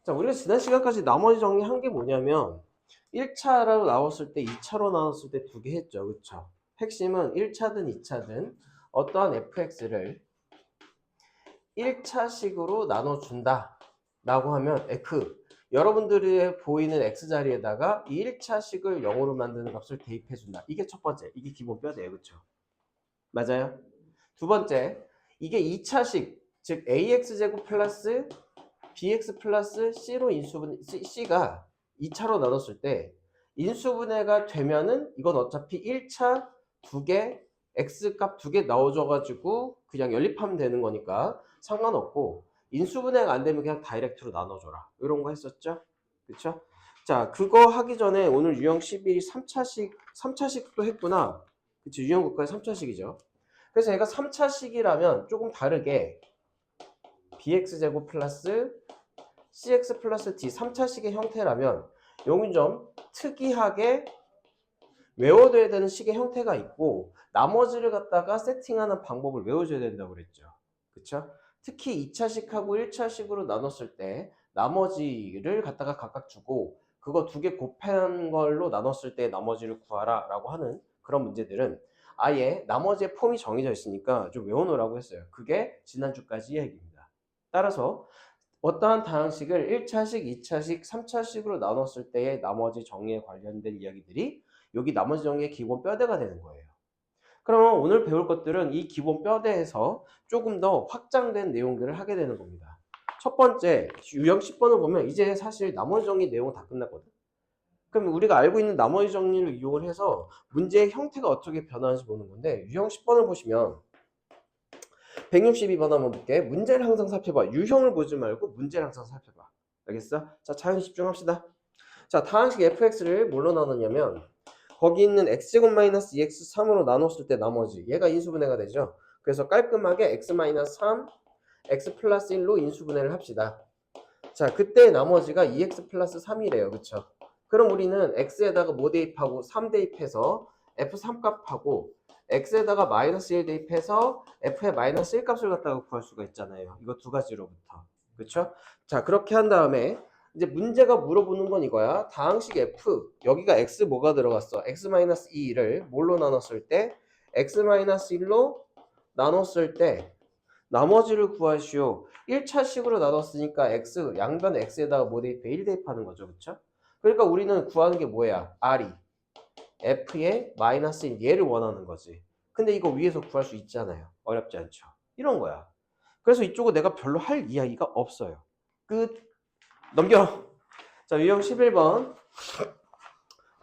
자, 우리가 지난 시간까지 나머지 정리한 게 뭐냐면 1차로 나왔을 때 2차로 나눴을 때 두 개 했죠. 그쵸? 핵심은 1차든 2차든 어떠한 fx를 1차식으로 나눠준다 라고 하면 여러분들이 보이는 x자리에다가 이 1차식을 0으로 만드는 값을 대입해준다. 이게 첫 번째. 이게 기본 뼈대예요. 그쵸? 맞아요? 두 번째, 이게 2차식, 즉 ax제곱 플러스 bx 플러스 c로 c가 2차로 나눴을 때 인수분해가 되면은 이건 어차피 1차 두 개, x값 두 개 넣어줘가지고 그냥 연립하면 되는 거니까 상관없고, 인수분해가 안 되면 그냥 다이렉트로 나눠줘라. 이런 거 했었죠? 그쵸? 자, 그거 하기 전에 오늘 유형 11이 3차식도 했구나. 그쵸? 유형 국가의 3차식이죠. 그래서 얘가 3차식이라면 조금 다르게 bx제곱 플러스 cx 플러스 d 3차식의 형태라면 여기 좀 특이하게 외워둬야 되는 식의 형태가 있고, 나머지를 갖다가 세팅하는 방법을 외워줘야 된다고 그랬죠. 그쵸? 특히 2차식하고 1차식으로 나눴을 때 나머지를 갖다가 각각 주고 그거 두 개 곱한 걸로 나눴을 때 나머지를 구하라 라고 하는 그런 문제들은 아예 나머지의 폼이 정해져 있으니까 좀 외워놓으라고 했어요. 그게 지난주까지 이야기입니다. 따라서 어떠한 다항식을 1차식, 2차식, 3차식으로 나눴을 때의 나머지 정의에 관련된 이야기들이 여기 나머지 정의의 기본 뼈대가 되는 거예요. 그러면 오늘 배울 것들은 이 기본 뼈대에서 조금 더 확장된 내용들을 하게 되는 겁니다. 첫 번째, 유형 10번을 보면 이제 사실 나머지 정의 내용은 다 끝났거든. 그럼 우리가 알고 있는 나머지 정리를 이용을 해서 문제의 형태가 어떻게 변하는지 보는 건데, 유형 10번을 보시면 162번 한번 볼게. 문제를 항상 살펴봐. 유형을 보지 말고 문제를 항상 살펴봐. 알겠어? 자, 자연 집중합시다. 자, 다항식 fx를 뭘로 나누냐면 거기 있는 x제곱 마이너스 2x3으로 나눴을 때 나머지 얘가 인수분해가 되죠. 그래서 깔끔하게 x 마이너스 3, x 플러스 1로 인수분해를 합시다. 자, 그때 나머지가 2x 플러스 3이래요. 그쵸? 그럼 우리는 x에다가 뭐 대입하고 3 대입해서 f3 값하고 x에다가 마이너스 1 대입해서 f의 마이너스 1 값을 갖다가 구할 수가 있잖아요. 이거 두 가지로부터. 그쵸? 자, 그렇게 한 다음에 이제 문제가 물어보는 건 이거야. 다항식 f, 여기가 x 뭐가 들어갔어? x-2를 뭘로 나눴을 때? x-1로 나눴을 때 나머지를 구하시오. 1차식으로 나눴으니까 x, 양변 x에다가 뭐 대입해? 1 대입하는 거죠. 그쵸? 그러니까 우리는 구하는 게 뭐야? r이 f의 마이너스 1, 얘를 원하는 거지. 근데 이거 위에서 구할 수 있잖아요. 어렵지 않죠? 이런 거야. 그래서 이쪽은 내가 별로 할 이야기가 없어요. 끝. 넘겨. 자, 유형 11번.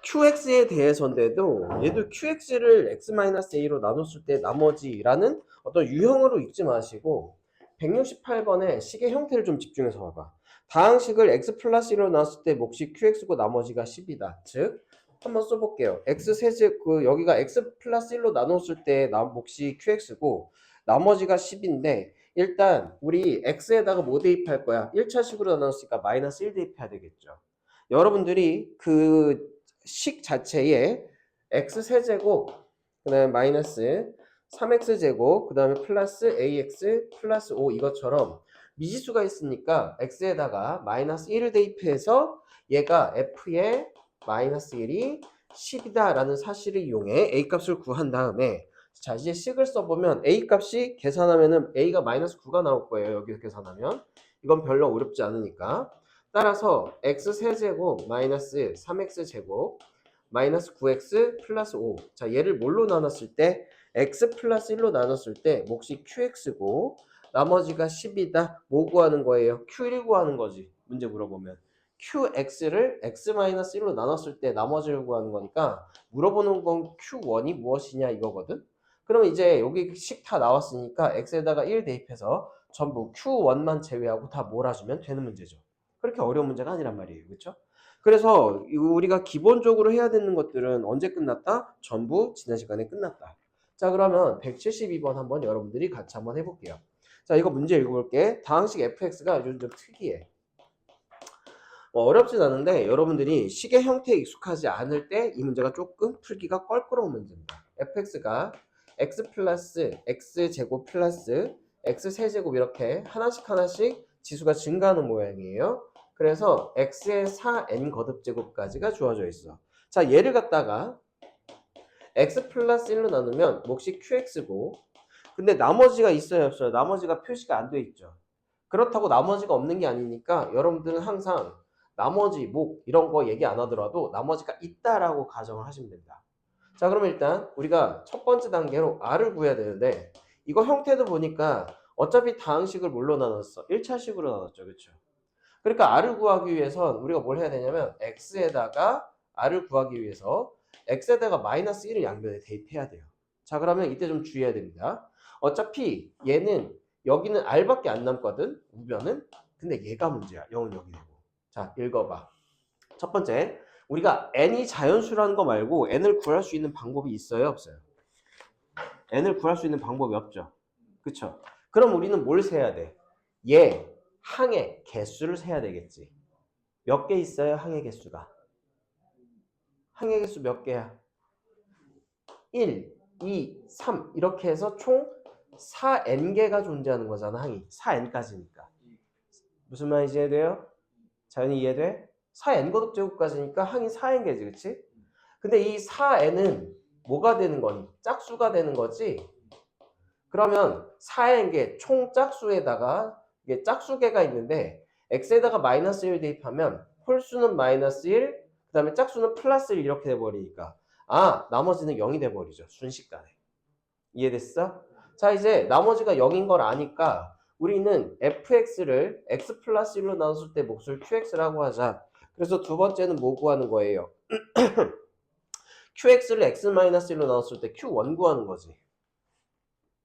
qx에 대해서인데도 얘도 qx를 x-a로 나눴을 때 나머지라는 어떤 유형으로 읽지 마시고 168번의 식의 형태를 좀 집중해서 봐봐. 다항식을 x 플러스 1로 나눴을 때 몫이 qx고 나머지가 10이다. 즉 한번 써볼게요. x 세제곱 여기가 x 플러스 1로 나눴을 때 몫이 qx고 나머지가 10인데 일단 우리 x에다가 뭐 대입할 거야? 1차식으로 나눴으니까 마이너스 1 대입해야 되겠죠. 여러분들이 그 식 자체에 x 세제곱 그 다음에 마이너스 3x제곱 그 다음에 플러스 ax 플러스 5 이것처럼 미지수가 있으니까 x에다가 마이너스 1을 대입해서 얘가 f의 마이너스 1이 10이다 라는 사실을 이용해 a값을 구한 다음에 자 이제 식을 써보면 a값이 계산하면은 a가 마이너스 9가 나올 거예요. 여기서 계산하면 이건 별로 어렵지 않으니까 따라서 x 세제곱 마이너스 3x제곱 마이너스 9x 플러스 5. 자, 얘를 뭘로 나눴을 때 x 플러스 1로 나눴을 때 몫이 qx고 나머지가 10이다. 뭐 구하는 거예요? q1 구하는 거지. 문제 물어보면. qx를 x-1로 나눴을 때 나머지를 구하는 거니까 물어보는 건 q1이 무엇이냐 이거거든. 그러면 이제 여기 식 다 나왔으니까 x에다가 1 대입해서 전부 q1만 제외하고 다 몰아주면 되는 문제죠. 그렇게 어려운 문제가 아니란 말이에요. 그렇죠? 그래서 우리가 기본적으로 해야 되는 것들은 언제 끝났다? 전부 지난 시간에 끝났다. 자, 그러면 172번 한번 여러분들이 같이 한번 해볼게요. 자, 이거 문제 읽어볼게. 다항식 fx가 요즘 좀 특이해. 어렵진 않은데 여러분들이 식의 형태에 익숙하지 않을 때 이 문제가 조금 풀기가 껄끄러운 문제입니다. fx가 x 플러스 x제곱 플러스 x 세제곱 이렇게 하나씩 하나씩 지수가 증가하는 모양이에요. 그래서 x의 4n 거듭제곱까지가 주어져 있어. 자, 얘를 갖다가 x 플러스 1로 나누면 몫이 qx고, 근데 나머지가 있어요, 없어요? 나머지가 표시가 안 돼 있죠. 그렇다고 나머지가 없는 게 아니니까 여러분들은 항상 나머지, 목 이런 거 얘기 안 하더라도 나머지가 있다라고 가정을 하시면 됩니다. 자, 그러면 일단 우리가 첫 번째 단계로 r을 구해야 되는데, 이거 형태도 보니까 어차피 다항식을 뭘로 나눴어? 1차식으로 나눴죠, 그렇죠? 그러니까 r을 구하기 위해선 우리가 뭘 해야 되냐면 x에다가 r을 구하기 위해서 x에다가 마이너스 1을 양변에 대입해야 돼요. 자, 그러면 이때 좀 주의해야 됩니다. 어차피 얘는 여기는 r밖에 안 남거든, 우변은. 근데 얘가 문제야. 0은 여기 되고. 자, 읽어봐. 첫 번째, 우리가 n이 자연수라는 거 말고 n을 구할 수 있는 방법이 있어요, 없어요? n을 구할 수 있는 방법이 없죠. 그쵸? 그럼 우리는 뭘 세야 돼? 얘 항의 개수를 세야 되겠지. 몇 개 있어요, 항의 개수가? 항의 개수 몇 개야? 1, 2, 3 이렇게 해서 총 4n개가 존재하는 거잖아, 항이. 4n까지니까. 무슨 말인지 이해돼요? 자연히 이해돼? 4n 거듭제곱까지니까 항이 4n개지, 그치? 근데 이 4n은 뭐가 되는 거니? 짝수가 되는 거지? 그러면 4n개 총 짝수에다가 이게 짝수개가 있는데 x에다가 마이너스 1 대입하면 홀수는 마이너스 1, 그 다음에 짝수는 플러스 1 이렇게 돼버리니까 나머지는 0이 돼버리죠. 순식간에. 이해됐어? 자, 이제 나머지가 0인 걸 아니까 우리는 fx를 x 플러스 1로 나눴을 때 몫을 qx라고 하자. 그래서 두 번째는 뭐 구하는 거예요? qx를 x 마이너스 1로 나눴을 때 q1 구하는 거지.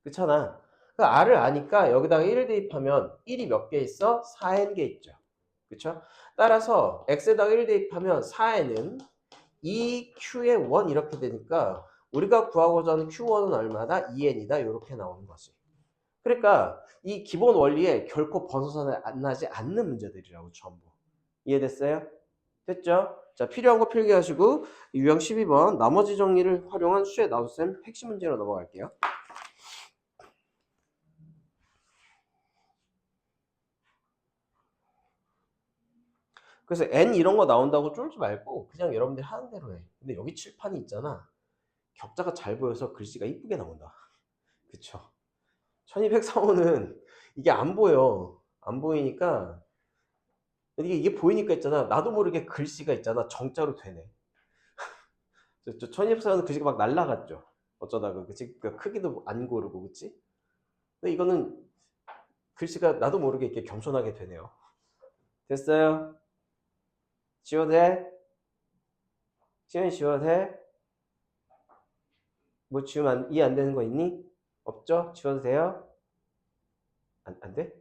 그렇잖아. 그 r을 아니까 여기다가 1을 대입하면 1이 몇 개 있어? 4n개 있죠. 그렇죠? 따라서 x에다가 1 대입하면 4n은 2q의 1 이렇게 되니까 우리가 구하고자 하는 q1은 얼마다? 2n이다. 이렇게 나오는 거지. 그러니까 이 기본 원리에 결코 벗어나지 않는 문제들이라고 전부. 이해됐어요? 됐죠? 자, 필요한 거 필기하시고 유형 12번 나머지 정리를 활용한 수의 나눗셈 핵심 문제로 넘어갈게요. 그래서 n 이런 거 나온다고 쫄지 말고 그냥 여러분들이 하는 대로 해. 근데 여기 칠판이 있잖아. 격자가 잘 보여서 글씨가 이쁘게 나온다. 그쵸? 1203호는 이게 안 보여. 안 보이니까 이게 보이니까 있잖아. 나도 모르게 글씨가 있잖아. 정자로 되네. 1203호는 글씨가 막 날라갔죠. 어쩌다가 그치? 그 크기도 안 고르고 그치? 근데 이거는 글씨가 나도 모르게 이렇게 겸손하게 되네요. 됐어요? 지워도 돼? 지원이 지워도 돼? 뭐 지우면 이해 안 되는 거 있니? 없죠? 지워도 돼요? 안 돼?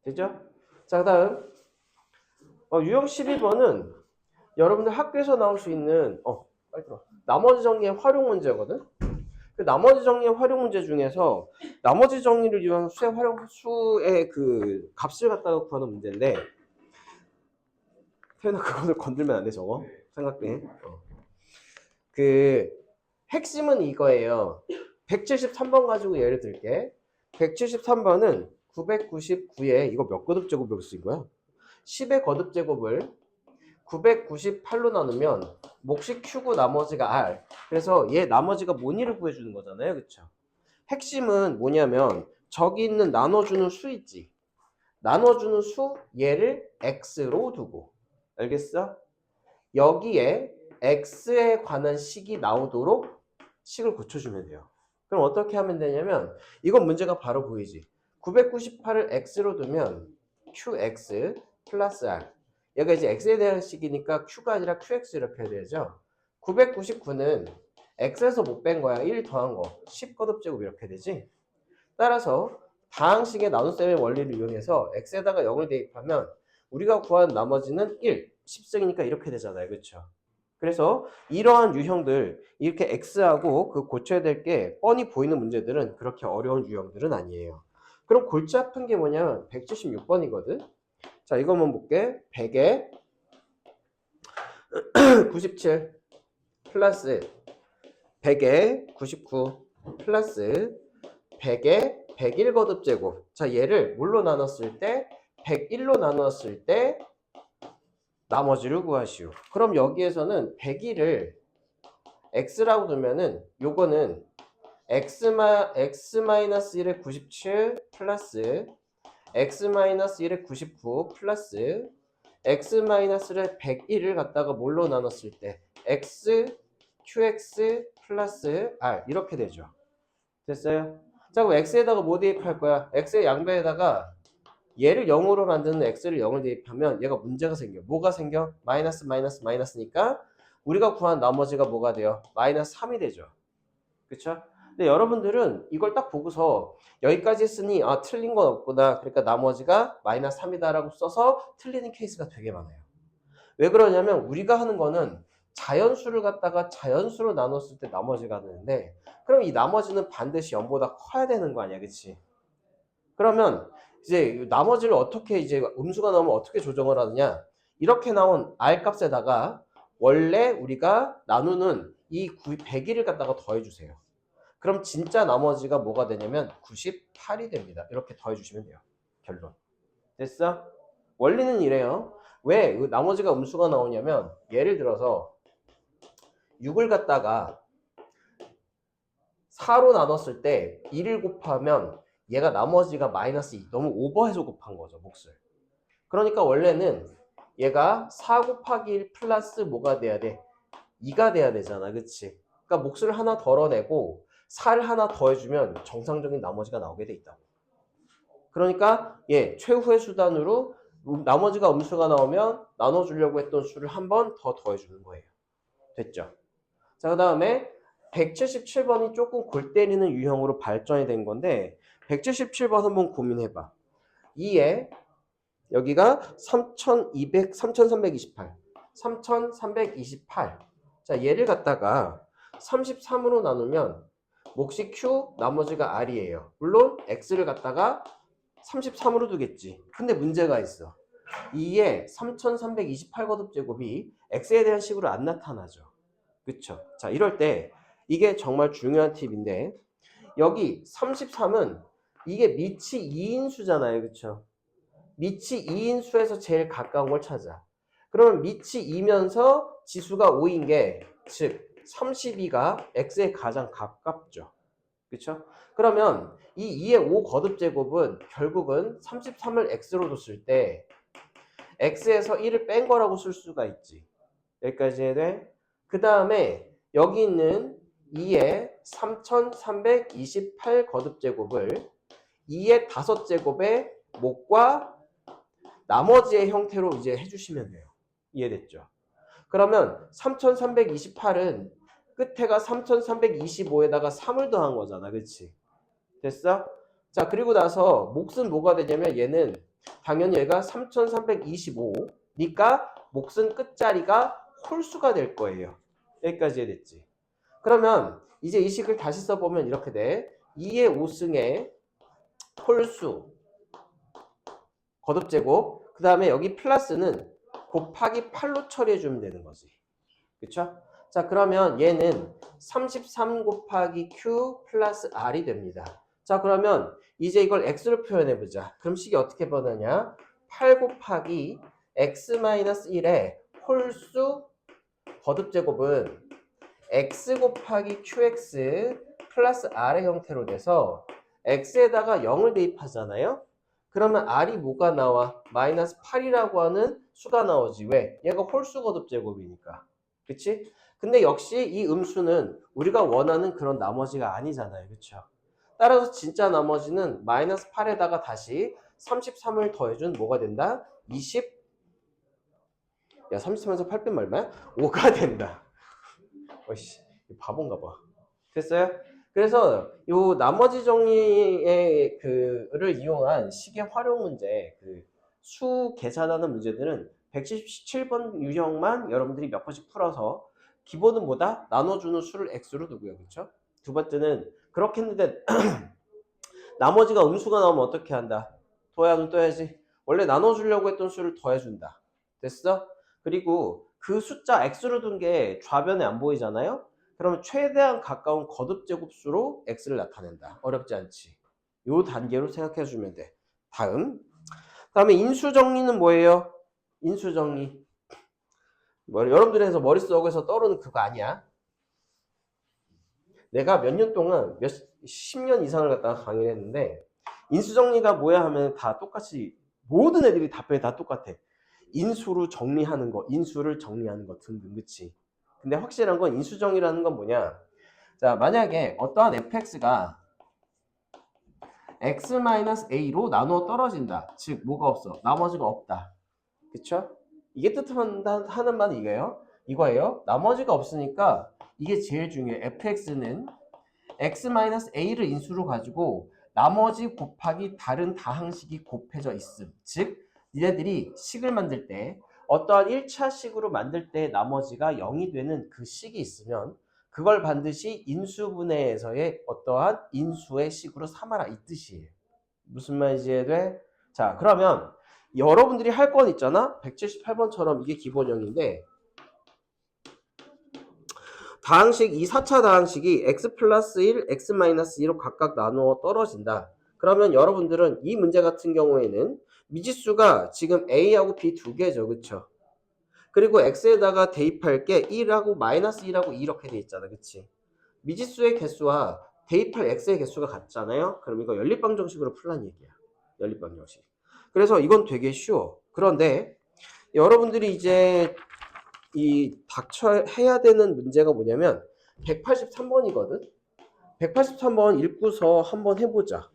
되죠? 자, 그 다음 유형 12번은 여러분들 학교에서 나올 수 있는 빨리 들어. 나머지 정리의 활용 문제거든? 그 나머지 정리의 활용 문제 중에서 나머지 정리를 이용한 수의 그 값을 갖다가 구하는 문제인데 태연아 그거를 건들면 안 돼 저거 생각해. 그 핵심은 이거예요. 173번 가지고 예를 들게. 173번은 999에 이거 몇 거듭제곱으로 쓰인 거야? 10의 거듭제곱을 998로 나누면 몫이 q고 나머지가 r. 그래서 얘 나머지가 뭔이를 구해주는 거잖아요. 그쵸? 핵심은 뭐냐면 저기 있는 나눠주는 수 있지. 나눠주는 수 얘를 x로 두고. 알겠어? 여기에 x에 관한 식이 나오도록 식을 고쳐주면 돼요. 그럼 어떻게 하면 되냐면 이건 문제가 바로 보이지. 998을 x로 두면 qx 플러스 r. 얘가 이제 x에 대한 식이니까 q가 아니라 qx 이렇게 해야 되죠. 999는 x에서 못 뺀 거야. 1 더한 거. 10 거듭제곱 이렇게 되지. 따라서 다항식의 나눗셈의 원리를 이용해서 x에다가 0을 대입하면 우리가 구한 나머지는 1. 10승이니까 이렇게 되잖아요. 그렇죠? 그래서 이러한 유형들 이렇게 x하고 그 고쳐야 될 게 뻔히 보이는 문제들은 그렇게 어려운 유형들은 아니에요. 그럼 골치 아픈 게 뭐냐면 176번이거든. 자, 이거 한번 볼게. 100에 97 플러스 100에 99 플러스 100에 101 거듭제곱. 자, 얘를 뭘로 나눴을 때 101로 나누었을 때 나머지를 구하시오. 그럼 여기에서는 101을 x라고 두면은 요거는 x-1의 97 플러스 x-1의 99 플러스 x-의 101을 갖다가 뭘로 나눴을 때 x, qx 플러스 r 이렇게 되죠. 됐어요? 자, 그럼 x에다가 뭐 대입할 거야? x의 양변에다가 얘를 0으로 만드는 x를 0을 대입하면 얘가 문제가 생겨. 뭐가 생겨? 마이너스 마이너스 마이너스니까 우리가 구한 나머지가 뭐가 돼요? 마이너스 3이 되죠. 그쵸? 근데 여러분들은 이걸 딱 보고서 여기까지 했으니 아 틀린 건 없구나. 그러니까 나머지가 마이너스 3이다라고 써서 틀리는 케이스가 되게 많아요. 왜 그러냐면 우리가 하는 거는 자연수를 갖다가 자연수로 나눴을 때 나머지가 되는데 그럼 이 나머지는 반드시 0보다 커야 되는 거 아니야. 그치? 그러면 이제 나머지를 어떻게 이제 음수가 나오면 어떻게 조정을 하느냐? 이렇게 나온 R 값에다가 원래 우리가 나누는 이 101을 갖다가 더해주세요. 그럼 진짜 나머지가 뭐가 되냐면 98이 됩니다. 이렇게 더해주시면 돼요. 결론. 됐어? 원리는 이래요. 왜 나머지가 음수가 나오냐면 예를 들어서 6을 갖다가 4로 나눴을 때 1을 곱하면 얘가 나머지가 마이너스 2. 너무 오버해서 곱한 거죠. 몫을. 그러니까 원래는 얘가 4 곱하기 1 플러스 뭐가 돼야 돼? 2가 돼야 되잖아. 그치? 그러니까 몫을 하나 덜어내고 4를 하나 더해주면 정상적인 나머지가 나오게 돼 있다고. 그러니까 최후의 수단으로 나머지가 음수가 나오면 나눠주려고 했던 수를 한 번 더 더해주는 거예요. 됐죠? 자, 그 다음에 177번이 조금 골 때리는 유형으로 발전이 된 건데 177번 한번 고민해봐. 2에 여기가 3328 3328 자, 얘를 갖다가 33으로 나누면 몫이 Q, 나머지가 R이에요. 물론 X를 갖다가 33으로 두겠지. 근데 문제가 있어. 2에 3328 거듭제곱이 X에 대한 식으로 안 나타나죠. 그쵸? 자, 이럴 때 이게 정말 중요한 팁인데 여기 33은 이게 밑이 2인수잖아요. 그쵸? 밑이 2인수에서 제일 가까운 걸 찾아. 그러면 밑이 2면서 지수가 5인 게 즉 32가 x에 가장 가깝죠. 그쵸? 그러면 이 2의 5 거듭제곱은 결국은 33을 x로 뒀을 때 x에서 1을 뺀 거라고 쓸 수가 있지. 여기까지 해야 돼. 그 다음에 여기 있는 2의 3328 거듭제곱을 2의 5제곱의 목과 나머지의 형태로 이제 해주시면 돼요. 이해됐죠? 그러면 3328은 끝에가 3325에다가 3을 더한 거잖아. 그치? 됐어? 자, 그리고 나서 몫은 뭐가 되냐면 얘는 당연히 얘가 3325니까 몫은 끝자리가 홀수가 될 거예요. 여기까지 해야됐지. 그러면 이제 이 식을 다시 써보면 이렇게 돼. 2의 5승의 홀수 거듭제곱 그 다음에 여기 플러스는 곱하기 8로 처리해주면 되는 거지. 그쵸? 자, 그러면 얘는 33 곱하기 Q 플러스 R이 됩니다. 자, 그러면 이제 이걸 X로 표현해보자. 그럼 식이 어떻게 변하냐? 8 곱하기 X-1의 홀수 거듭제곱은 X 곱하기 QX 플러스 R의 형태로 돼서 X에다가 0을 대입하잖아요? 그러면 R이 뭐가 나와? 마이너스 8이라고 하는 수가 나오지. 왜? 얘가 홀수 거듭제곱이니까. 그치? 근데 역시 이 음수는 우리가 원하는 그런 나머지가 아니잖아요. 그쵸? 따라서 진짜 나머지는 마이너스 8에다가 다시 33을 더해준 뭐가 된다? 20 야 33에서 8 빼면 얼마야? 5가 된다. 어이씨 바본가 봐. 됐어요? 그래서 요 나머지 정리의 그를 이용한 식의 활용 문제, 그 수 계산하는 문제들은 117번 유형만 여러분들이 몇 번씩 풀어서 기본은 뭐다? 나눠주는 수를 x로 두고요. 그렇죠? 두 번째는 그렇게 했는데 나머지가 음수가 나오면 어떻게 한다? 더해야는 떠야지. 원래 나눠주려고 했던 수를 더해준다. 됐어? 그리고 그 숫자 x로 둔 게 좌변에 안 보이잖아요? 그러면 최대한 가까운 거듭제곱수로 x를 나타낸다. 어렵지 않지? 요 단계로 생각해 주면 돼. 다음에 인수정리는 뭐예요? 인수정리. 여러분들에서 머릿속에서 떠오르는 그거 아니야. 내가 몇 년 동안 10년 이상을 갖다가 강의를 했는데 인수정리가 뭐야 하면 다 똑같이 모든 애들이 답변이 다 똑같아. 인수로 정리하는 거, 인수를 정리하는 거 등등, 그치? 근데 확실한 건 인수정리라는 건 뭐냐? 자, 만약에 어떠한 fx가 x-a로 나누어 떨어진다. 즉 뭐가 없어? 나머지가 없다. 그쵸? 이게 뜻하는 말은 이거예요. 나머지가 없으니까 이게 제일 중요해. fx는 x-a를 인수로 가지고 나머지 곱하기 다른 다항식이 곱해져 있음. 즉 니네들이 식을 만들 때 어떠한 1차 식으로 만들 때 나머지가 0이 되는 그 식이 있으면 그걸 반드시 인수분해에서의 어떠한 인수의 식으로 삼아라 이 뜻이에요. 무슨 말인지 이해돼? 자, 그러면 여러분들이 할 건 있잖아. 178번처럼 이게 기본형인데 다항식, 이 4차 다항식이 x 플러스 1, x 마이너스 2로 각각 나누어 떨어진다. 그러면 여러분들은 이 문제 같은 경우에는 미지수가 지금 a하고 b 두 개죠. 그쵸? 그리고 x에다가 대입할 게 1하고 마이너스 1하고 2 이렇게 돼 있잖아. 그치? 미지수의 개수와 대입할 x의 개수가 같잖아요. 그럼 이거 연립방정식으로 풀란 얘기야. 연립방정식. 그래서 이건 되게 쉬워. 그런데 여러분들이 이제 이 닥쳐해야 되는 문제가 뭐냐면 183번이거든. 183번 읽고서 한번 해보자.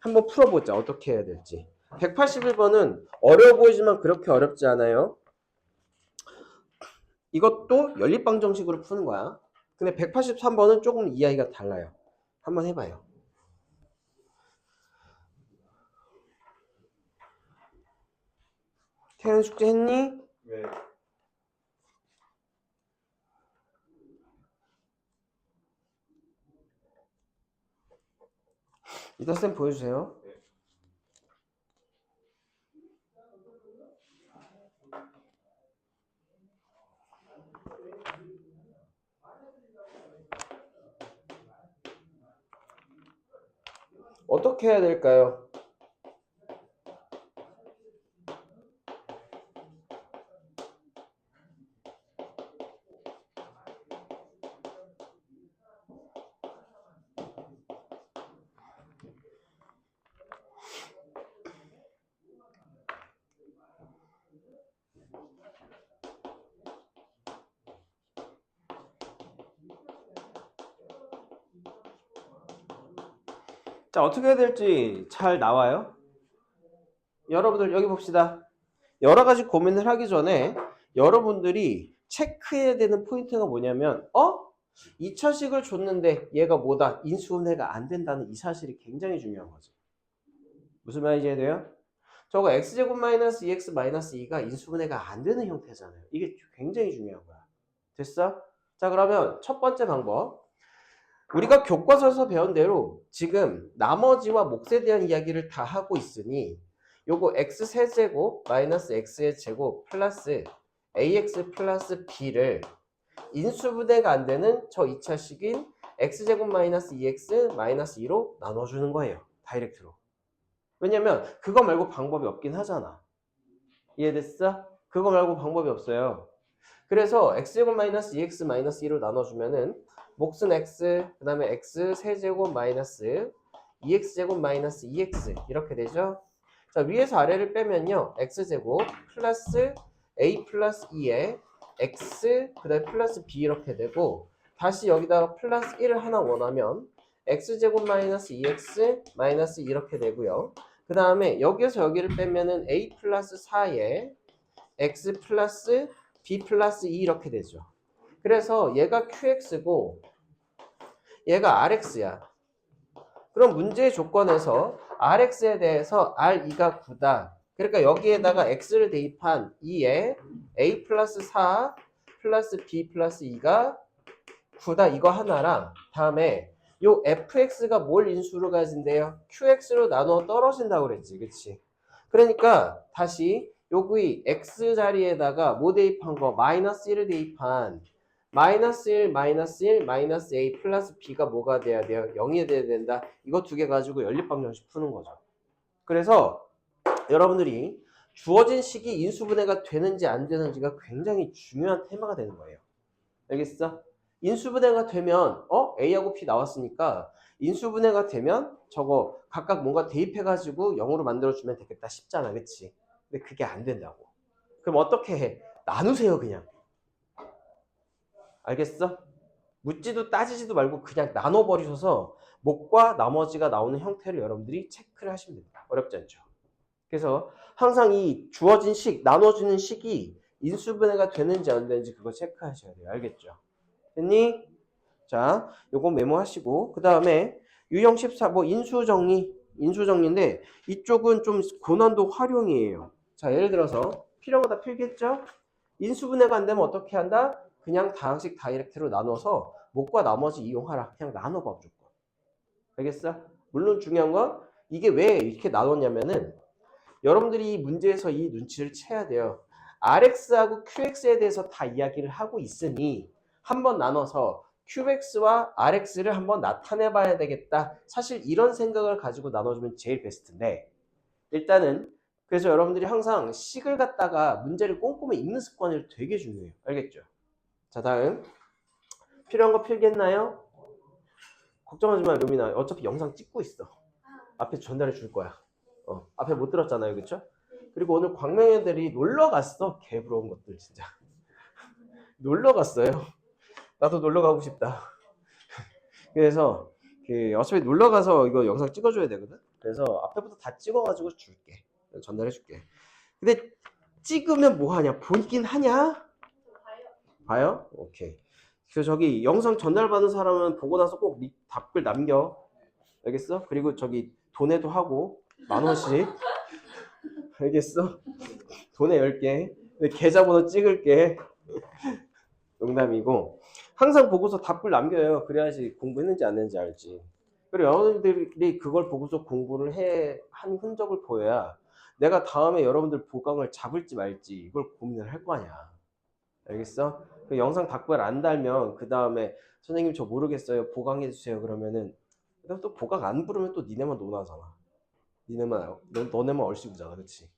한번 풀어보자. 어떻게 해야 될지. 181번은 어려워 보이지만 그렇게 어렵지 않아요. 이것도 연립방정식으로 푸는 거야. 근데 183번은 조금 이야기가 달라요. 한번 해봐요. 태연 숙제 했니? 네. 이따 쌤 보여주세요. 어떻게 해야 될까요? 자, 어떻게 해야 될지 잘 나와요? 여러분들 여기 봅시다. 여러 가지 고민을 하기 전에 여러분들이 체크해야 되는 포인트가 뭐냐면 2차식을 줬는데 얘가 뭐다? 인수분해가 안 된다는 이 사실이 굉장히 중요한 거죠. 무슨 말인지 이해돼요? 저거 x제곱 마이너스 2x 마이너스 2가 인수분해가 안 되는 형태잖아요. 이게 굉장히 중요한 거야. 됐어? 자, 그러면 첫 번째 방법. 우리가 교과서에서 배운 대로 지금 나머지와 몫에 대한 이야기를 다 하고 있으니 요거 x 세제곱 마이너스 x의 제곱 플러스 ax 플러스 b를 인수분해가 안 되는 저 2차식인 x제곱 마이너스 2x 마이너스 2로 나눠주는 거예요. 다이렉트로. 왜냐면 그거 말고 방법이 없긴 하잖아. 이해됐어? 그거 말고 방법이 없어요. 그래서 x제곱 마이너스 2x 마이너스 2로 나눠주면은 몫은 x, 그 다음에 x 세제곱 마이너스 2x제곱 마이너스 2x 이렇게 되죠. 자, 위에서 아래를 빼면요. x제곱 플러스 a 플러스 2에 x 그 다음에 플러스 b 이렇게 되고 다시 여기다가 플러스 1을 하나 원하면 x제곱 마이너스 2x 마이너스 이렇게 되고요. 그 다음에 여기에서 여기를 빼면은 a 플러스 4에 x 플러스 b 플러스 2 이렇게 되죠. 그래서 얘가 qx고 얘가 rx야. 그럼 문제의 조건에서 rx에 대해서 r2가 9다. 그러니까 여기에다가 x를 대입한 2에 a 플러스 4 플러스 b 플러스 2가 9다 이거 하나랑 다음에 요 fx가 뭘 인수로 가진대요? qx로 나눠 떨어진다고 그랬지. 그치? 그러니까 다시 여기 x 자리에다가 뭐 대입한 거? 마이너스 1을 대입한 마이너스 1, 마이너스 1, 마이너스 a 플러스 b가 뭐가 돼야 돼요? 0이 돼야 된다. 이거 두 개 가지고 연립방정식 푸는 거죠. 그래서 여러분들이 주어진 식이 인수분해가 되는지 안 되는지가 굉장히 중요한 테마가 되는 거예요. 알겠어? 인수분해가 되면 A하고 P 나왔으니까 인수분해가 되면 저거 각각 뭔가 대입해가지고 0으로 만들어주면 되겠다 싶잖아. 그치? 근데 그게 안 된다고. 그럼 어떻게 해? 나누세요 그냥. 알겠어? 묻지도 따지지도 말고 그냥 나눠버리셔서 목과 나머지가 나오는 형태를 여러분들이 체크를 하시면 됩니다. 어렵지 않죠? 그래서 항상 이 주어진 식, 나눠주는 식이 인수분해가 되는지 안 되는지 그거 체크하셔야 돼요. 알겠죠? 됐니? 자, 요거 메모하시고 그 다음에 유형 14, 뭐 인수정리인데 이쪽은 좀 고난도 활용이에요. 자, 예를 들어서 필요한 거 다 필겠죠? 인수분해가 안 되면 어떻게 한다? 그냥 다항식 다이렉트로 나눠서 목과 나머지 이용하라. 그냥 나눠봐 무조건. 알겠어? 물론 중요한 건 이게 왜 이렇게 나눴냐면은 여러분들이 이 문제에서 이 눈치를 채야 돼요. RX하고 QX에 대해서 다 이야기를 하고 있으니 한번 나눠서 QX와 RX를 한번 나타내 봐야 되겠다. 사실 이런 생각을 가지고 나눠주면 제일 베스트인데 일단은 그래서 여러분들이 항상 식을 갖다가 문제를 꼼꼼히 읽는 습관이 되게 중요해요. 알겠죠? 자, 다음 필요한 거 필겠나요? 걱정하지 마, 루미나. 어차피 영상 찍고 있어. 앞에 전달해 줄 거야. 앞에 못 들었잖아요, 그쵸? 그리고 오늘 광명애들이 놀러 갔어. 개부러운 것들 진짜. 놀러 갔어요. 나도 놀러 가고 싶다. 그래서 어차피 놀러 가서 이거 영상 찍어줘야 되거든. 그래서 앞에부터 다 찍어가지고 줄게. 전달해 줄게. 근데 찍으면 뭐 하냐? 보긴 하냐? 봐요? 오케이. 그래서 저기 영상 전달받은 사람은 보고 나서 꼭 답글 남겨. 알겠어? 그리고 저기 돈에도 하고 10,000원씩. 알겠어? 돈에 10개. 계좌번호 찍을게. 농담이고. 항상 보고서 답글 남겨요. 그래야지 공부했는지 안 했는지 알지. 그리고 여러분들이 그걸 보고서 공부를 한 흔적을 보여야 내가 다음에 여러분들 보강을 잡을지 말지 이걸 고민을 할 거 아니야. 알겠어? 그 영상 답글 안 달면 그 다음에 선생님 저 모르겠어요. 보강해 주세요. 그러면은 또 보강 안 부르면 또 니네만 논하잖아. 너네만 얼씨구잖아. 그치?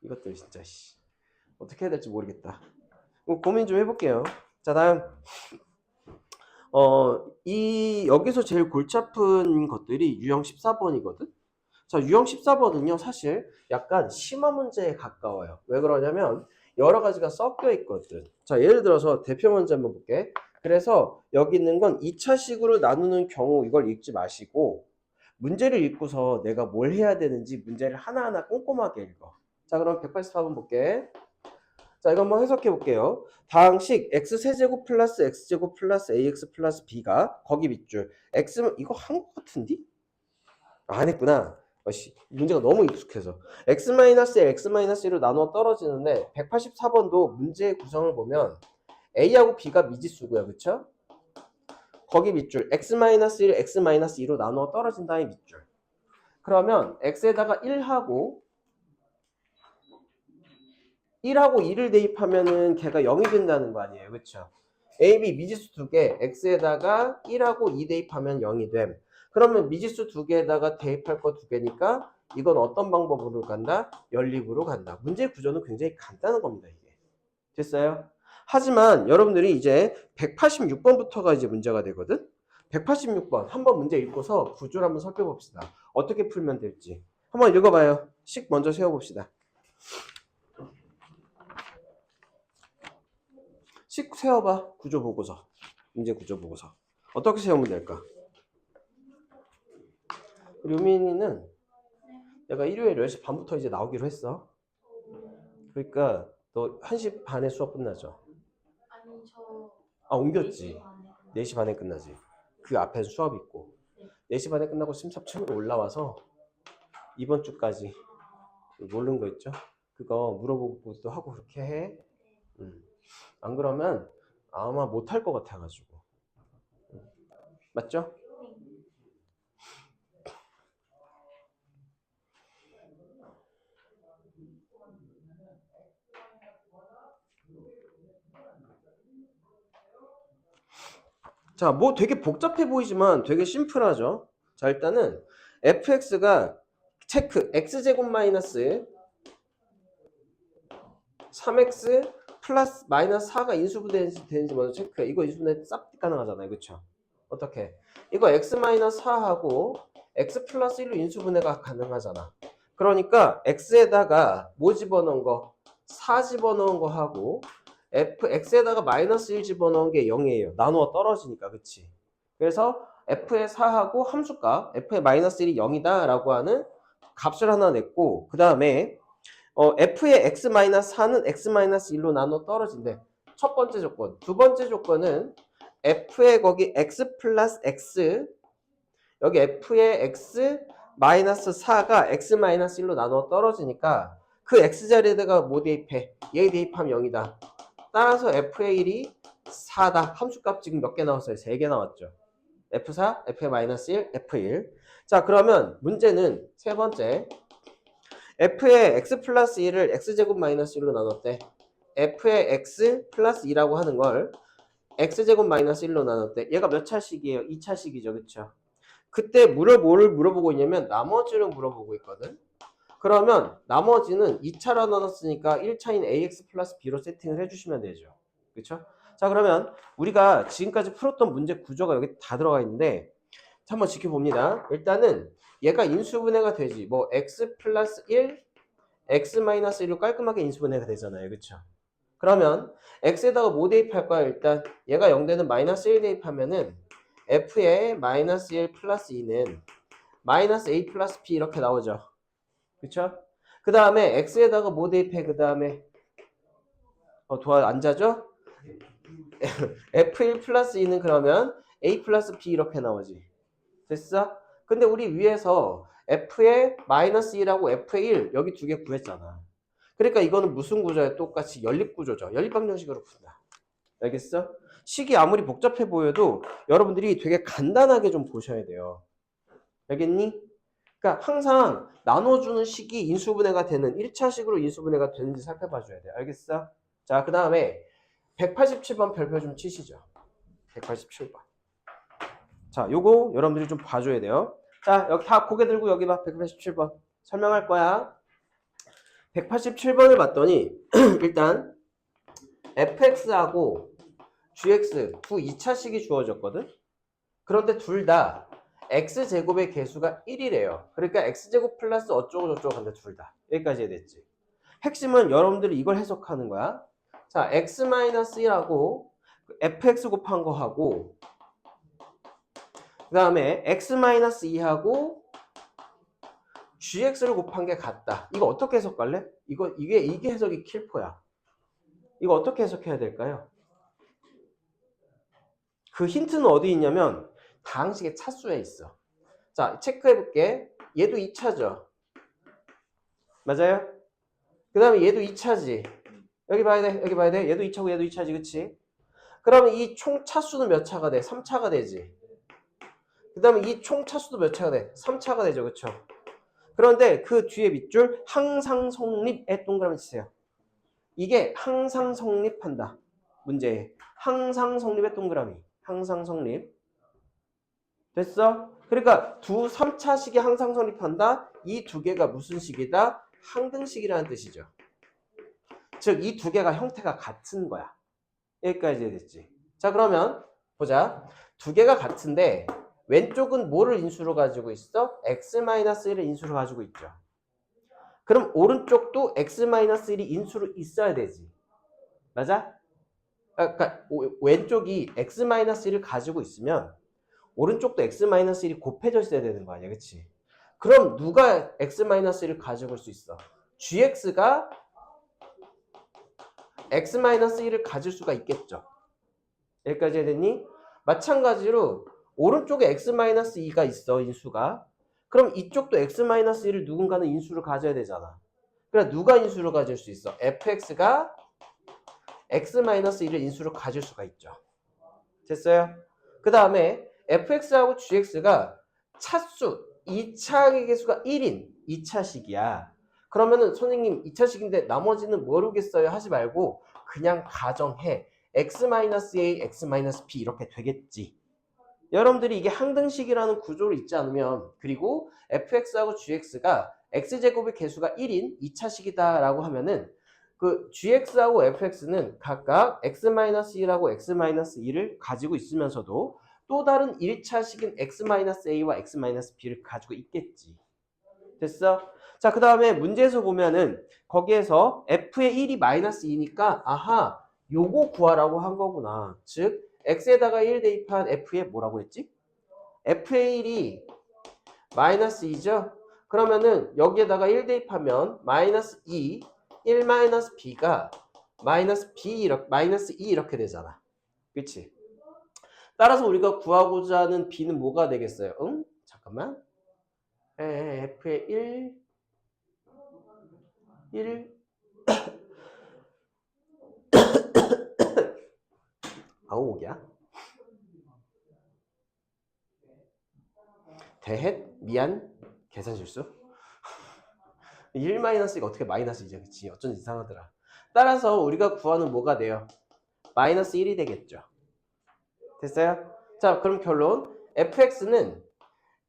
이것들 진짜 어떻게 해야 될지 모르겠다. 고민 좀 해볼게요. 자, 다음 여기서 제일 골치 아픈 것들이 유형 14번이거든. 자, 유형 14번은요 사실 약간 심화 문제에 가까워요. 왜 그러냐면 여러 가지가 섞여 있거든. 자, 예를 들어서 대표 문제 한번 볼게. 그래서 여기 있는 건 2차식으로 나누는 경우 이걸 읽지 마시고 문제를 읽고서 내가 뭘 해야 되는지 문제를 하나하나 꼼꼼하게 읽어. 자, 그럼 184번 볼게. 자, 이거 한번 해석해 볼게요. 다항식 x세제곱 플러스 x제곱 플러스 ax 플러스 b가 거기 밑줄 x 이거 한 것 같은데? 안 했구나. 문제가 너무 익숙해서 x-1, x-1로 나누어 떨어지는데 184번도 문제의 구성을 보면 a하고 b가 미지수고요. 그쵸? 거기 밑줄 x-1, x-2로 나누어 떨어진 다음에 밑줄. 그러면 x에다가 1하고 2를 대입하면은 걔가 0이 된다는 거 아니에요. 그쵸? A, B 미지수 2개 x에다가 1하고 2 대입하면 0이 됨. 그러면 미지수 2개에다가 대입할 거 2개니까 이건 어떤 방법으로 간다? 연립으로 간다. 문제 구조는 굉장히 간단한 겁니다. 이게. 됐어요? 하지만 여러분들이 이제 186번부터가 이제 문제가 되거든? 186번 한번 문제 읽고서 구조를 한번 살펴봅시다. 어떻게 풀면 될지. 한번 읽어봐요. 식 먼저 세워봅시다. 식 세워봐. 구조 보고서. 문제 구조 보고서. 어떻게 세우면 될까? 류민이는 내가 일요일 10시 반부터 이제 나오기로 했어. 그러니까 너 1시 반에 수업 끝나죠? 아니 저 옮겼지. 4시 반에 끝나지. 그 앞에 수업 있고. 4시 반에 끝나고 심사평으로 올라와서 이번 주까지 모르는 거 있죠? 그거 물어보고 또 하고 그렇게 해. 안 그러면 아마 못할 것 같아가지고. 맞죠? 자, 뭐 되게 복잡해 보이지만 되게 심플하죠. 자, 일단은 fx가 체크 x제곱 마이너스 3x 플러스 마이너스 4가 인수분해 되는지 먼저 체크해. 이거 인수분해 쌉 가능하잖아요. 그쵸? 어떻게? 이거 x 마이너스 4하고 x 플러스 1로 인수분해가 가능하잖아. 그러니까 x에다가 뭐 집어넣은 거? 4 집어넣은 거 하고 x에다가 마이너스 1 집어넣은 게 0이에요. 나누어 떨어지니까. 그치? 그래서 f의 4하고 함수값 f의 마이너스 1이 0이다 라고 하는 값을 하나 냈고, 그 다음에 f의 x-4는 x-1로 나눠 떨어진대. 첫 번째 조건. 두 번째 조건은 f의 거기 x 플러스 x, 여기 f의 x-4가 x-1로 나눠 떨어지니까 그 x 자리에다가 뭐 대입해? 얘 대입하면 0이다. 따라서 f의 1이 4다. 함수값 지금 몇 개 나왔어요? 3개 나왔죠. F4, F의-1, F1. 자, 그러면 문제는 세 번째. F의 x 플러스 1을 x제곱 마이너스 1로 나눴대. F의 x 플러스 2라고 하는 걸 x제곱 마이너스 1로 나눴대. 얘가 몇 차식이에요? 2차식이죠. 그쵸? 그때 뭐를 물어보고 있냐면 나머지를 물어보고 있거든. 그러면 나머지는 2차로 나눴으니까 1차인 ax 플러스 b로 세팅을 해주시면 되죠. 그쵸? 자, 그러면 우리가 지금까지 풀었던 문제 구조가 여기 다 들어가 있는데 한번 지켜봅니다. 일단은 얘가 인수분해가 되지. 뭐 x 플러스 1, x 마이너스 1로 깔끔하게 인수분해가 되잖아요. 그쵸? 그러면 x에다가 뭐 대입할 거야? 일단 얘가 0되는 마이너스 1 대입하면은 f의 마이너스 1 플러스 2는 마이너스 a 플러스 b 이렇게 나오죠. 그쵸? 그 다음에 x에다가 뭐 대입해? 그 다음에 앉아죠? f1 플러스 2는 그러면 a 플러스 b 이렇게 나오지. 됐어? 근데 우리 위에서 f의 마이너스 2라고 f의 1 여기 두 개 구했잖아. 그러니까 이거는 무슨 구조야? 똑같이 연립구조죠. 연립방정식으로 푼다. 알겠어? 식이 아무리 복잡해 보여도 여러분들이 되게 간단하게 좀 보셔야 돼요. 알겠니? 그러니까 항상 나눠주는 식이 인수분해가 되는 1차식으로 인수분해가 되는지 살펴봐줘야 돼. 알겠어? 자, 그 다음에 187번 별표 좀 치시죠. 187번. 자, 요거 여러분들이 좀 봐줘야 돼요. 자, 여기 다 고개 들고 여기 봐. 187번. 설명할 거야. 187번을 봤더니 일단 fx하고 gx 두 2차식이 주어졌거든. 그런데 둘 다 x제곱의 개수가 1이래요. 그러니까 x제곱 플러스 어쩌고 저쩌고 한데 둘 다. 여기까지 해야됐지. 핵심은 여러분들이 이걸 해석하는 거야. 자, x-1하고 fx 곱한 거하고 그 다음에 x-2하고 gx를 곱한 게 같다. 이거 어떻게 해석할래? 이게 해석이 킬포야. 이거 어떻게 해석해야 될까요? 그 힌트는 어디 있냐면 다항식의 차수에 있어. 자, 체크해볼게. 얘도 2차죠. 맞아요? 그 다음에 얘도 2차지. 여기 봐야 돼. 여기 봐야 돼. 얘도 2차고 얘도 2차지. 그치? 그러면 이 총 차수는 몇 차가 돼? 3차가 되지. 그 다음에 이 총 차수도 몇 차가 돼? 3차가 되죠. 그쵸? 그런데 그 뒤에 밑줄 항상 성립에 동그라미 치세요. 이게 항상 성립한다. 문제에. 항상 성립의 동그라미. 항상 성립. 됐어? 그러니까 3차식이 항상 성립한다. 이 두 개가 무슨 식이다? 항등식이라는 뜻이죠. 즉, 이 두 개가 형태가 같은 거야. 여기까지 됐지. 자, 그러면 보자. 두 개가 같은데 왼쪽은 뭐를 인수로 가지고 있어? x-1을 인수로 가지고 있죠. 그럼 오른쪽도 x-1이 인수로 있어야 되지. 맞아? 그러니까 왼쪽이 x-1을 가지고 있으면 오른쪽도 x-1이 곱해져 있어야 되는 거 아니야. 그치? 그럼 누가 x-1을 가지고 올 수 있어? gx가 x-1을 가질 수가 있겠죠. 여기까지 해야 되니? 마찬가지로 오른쪽에 x-2가 있어. 인수가. 그럼 이쪽도 x-1을 누군가는 인수를 가져야 되잖아. 그래 누가 인수를 가질 수 있어? fx가 x-1을 인수로 가질 수가 있죠. 됐어요? 그 다음에 fx하고 gx가 차수 2차의 개수가 1인 2차식이야. 그러면은 선생님 2차식인데 나머지는 모르겠어요 하지 말고 그냥 가정해. x-a, x-b 이렇게 되겠지. 여러분들이 이게 항등식이라는 구조를 잊지 않으면, 그리고 fx하고 gx가 x제곱의 개수가 1인 2차식이다 라고 하면은 그 gx하고 fx는 각각 x-1하고 x-2를 가지고 있으면서도 또 다른 1차식인 x-a와 x-b를 가지고 있겠지. 됐어? 자, 그 다음에 문제에서 보면은 거기에서 f의 1이 마이너스 2니까 아하, 요거 구하라고 한 거구나. 즉 x에다가 1 대입한 f의 뭐라고 했지? f의 1이 마이너스 2죠? 그러면은 여기에다가 1 대입하면 마이너스 2, 1 마이너스 b가 마이너스 2 이렇게 되잖아. 그치? 따라서 우리가 구하고자 하는 b는 뭐가 되겠어요? 응? 잠깐만. f의 1 아우목이야? 대헷? 미안? 계산 실수? 1 마이너스가 어떻게 마이너스 2죠? 그치? 어쩐지 이상하더라. 따라서 우리가 구하는 뭐가 돼요? 마이너스 1이 되겠죠. 됐어요? 자, 그럼 결론. fx는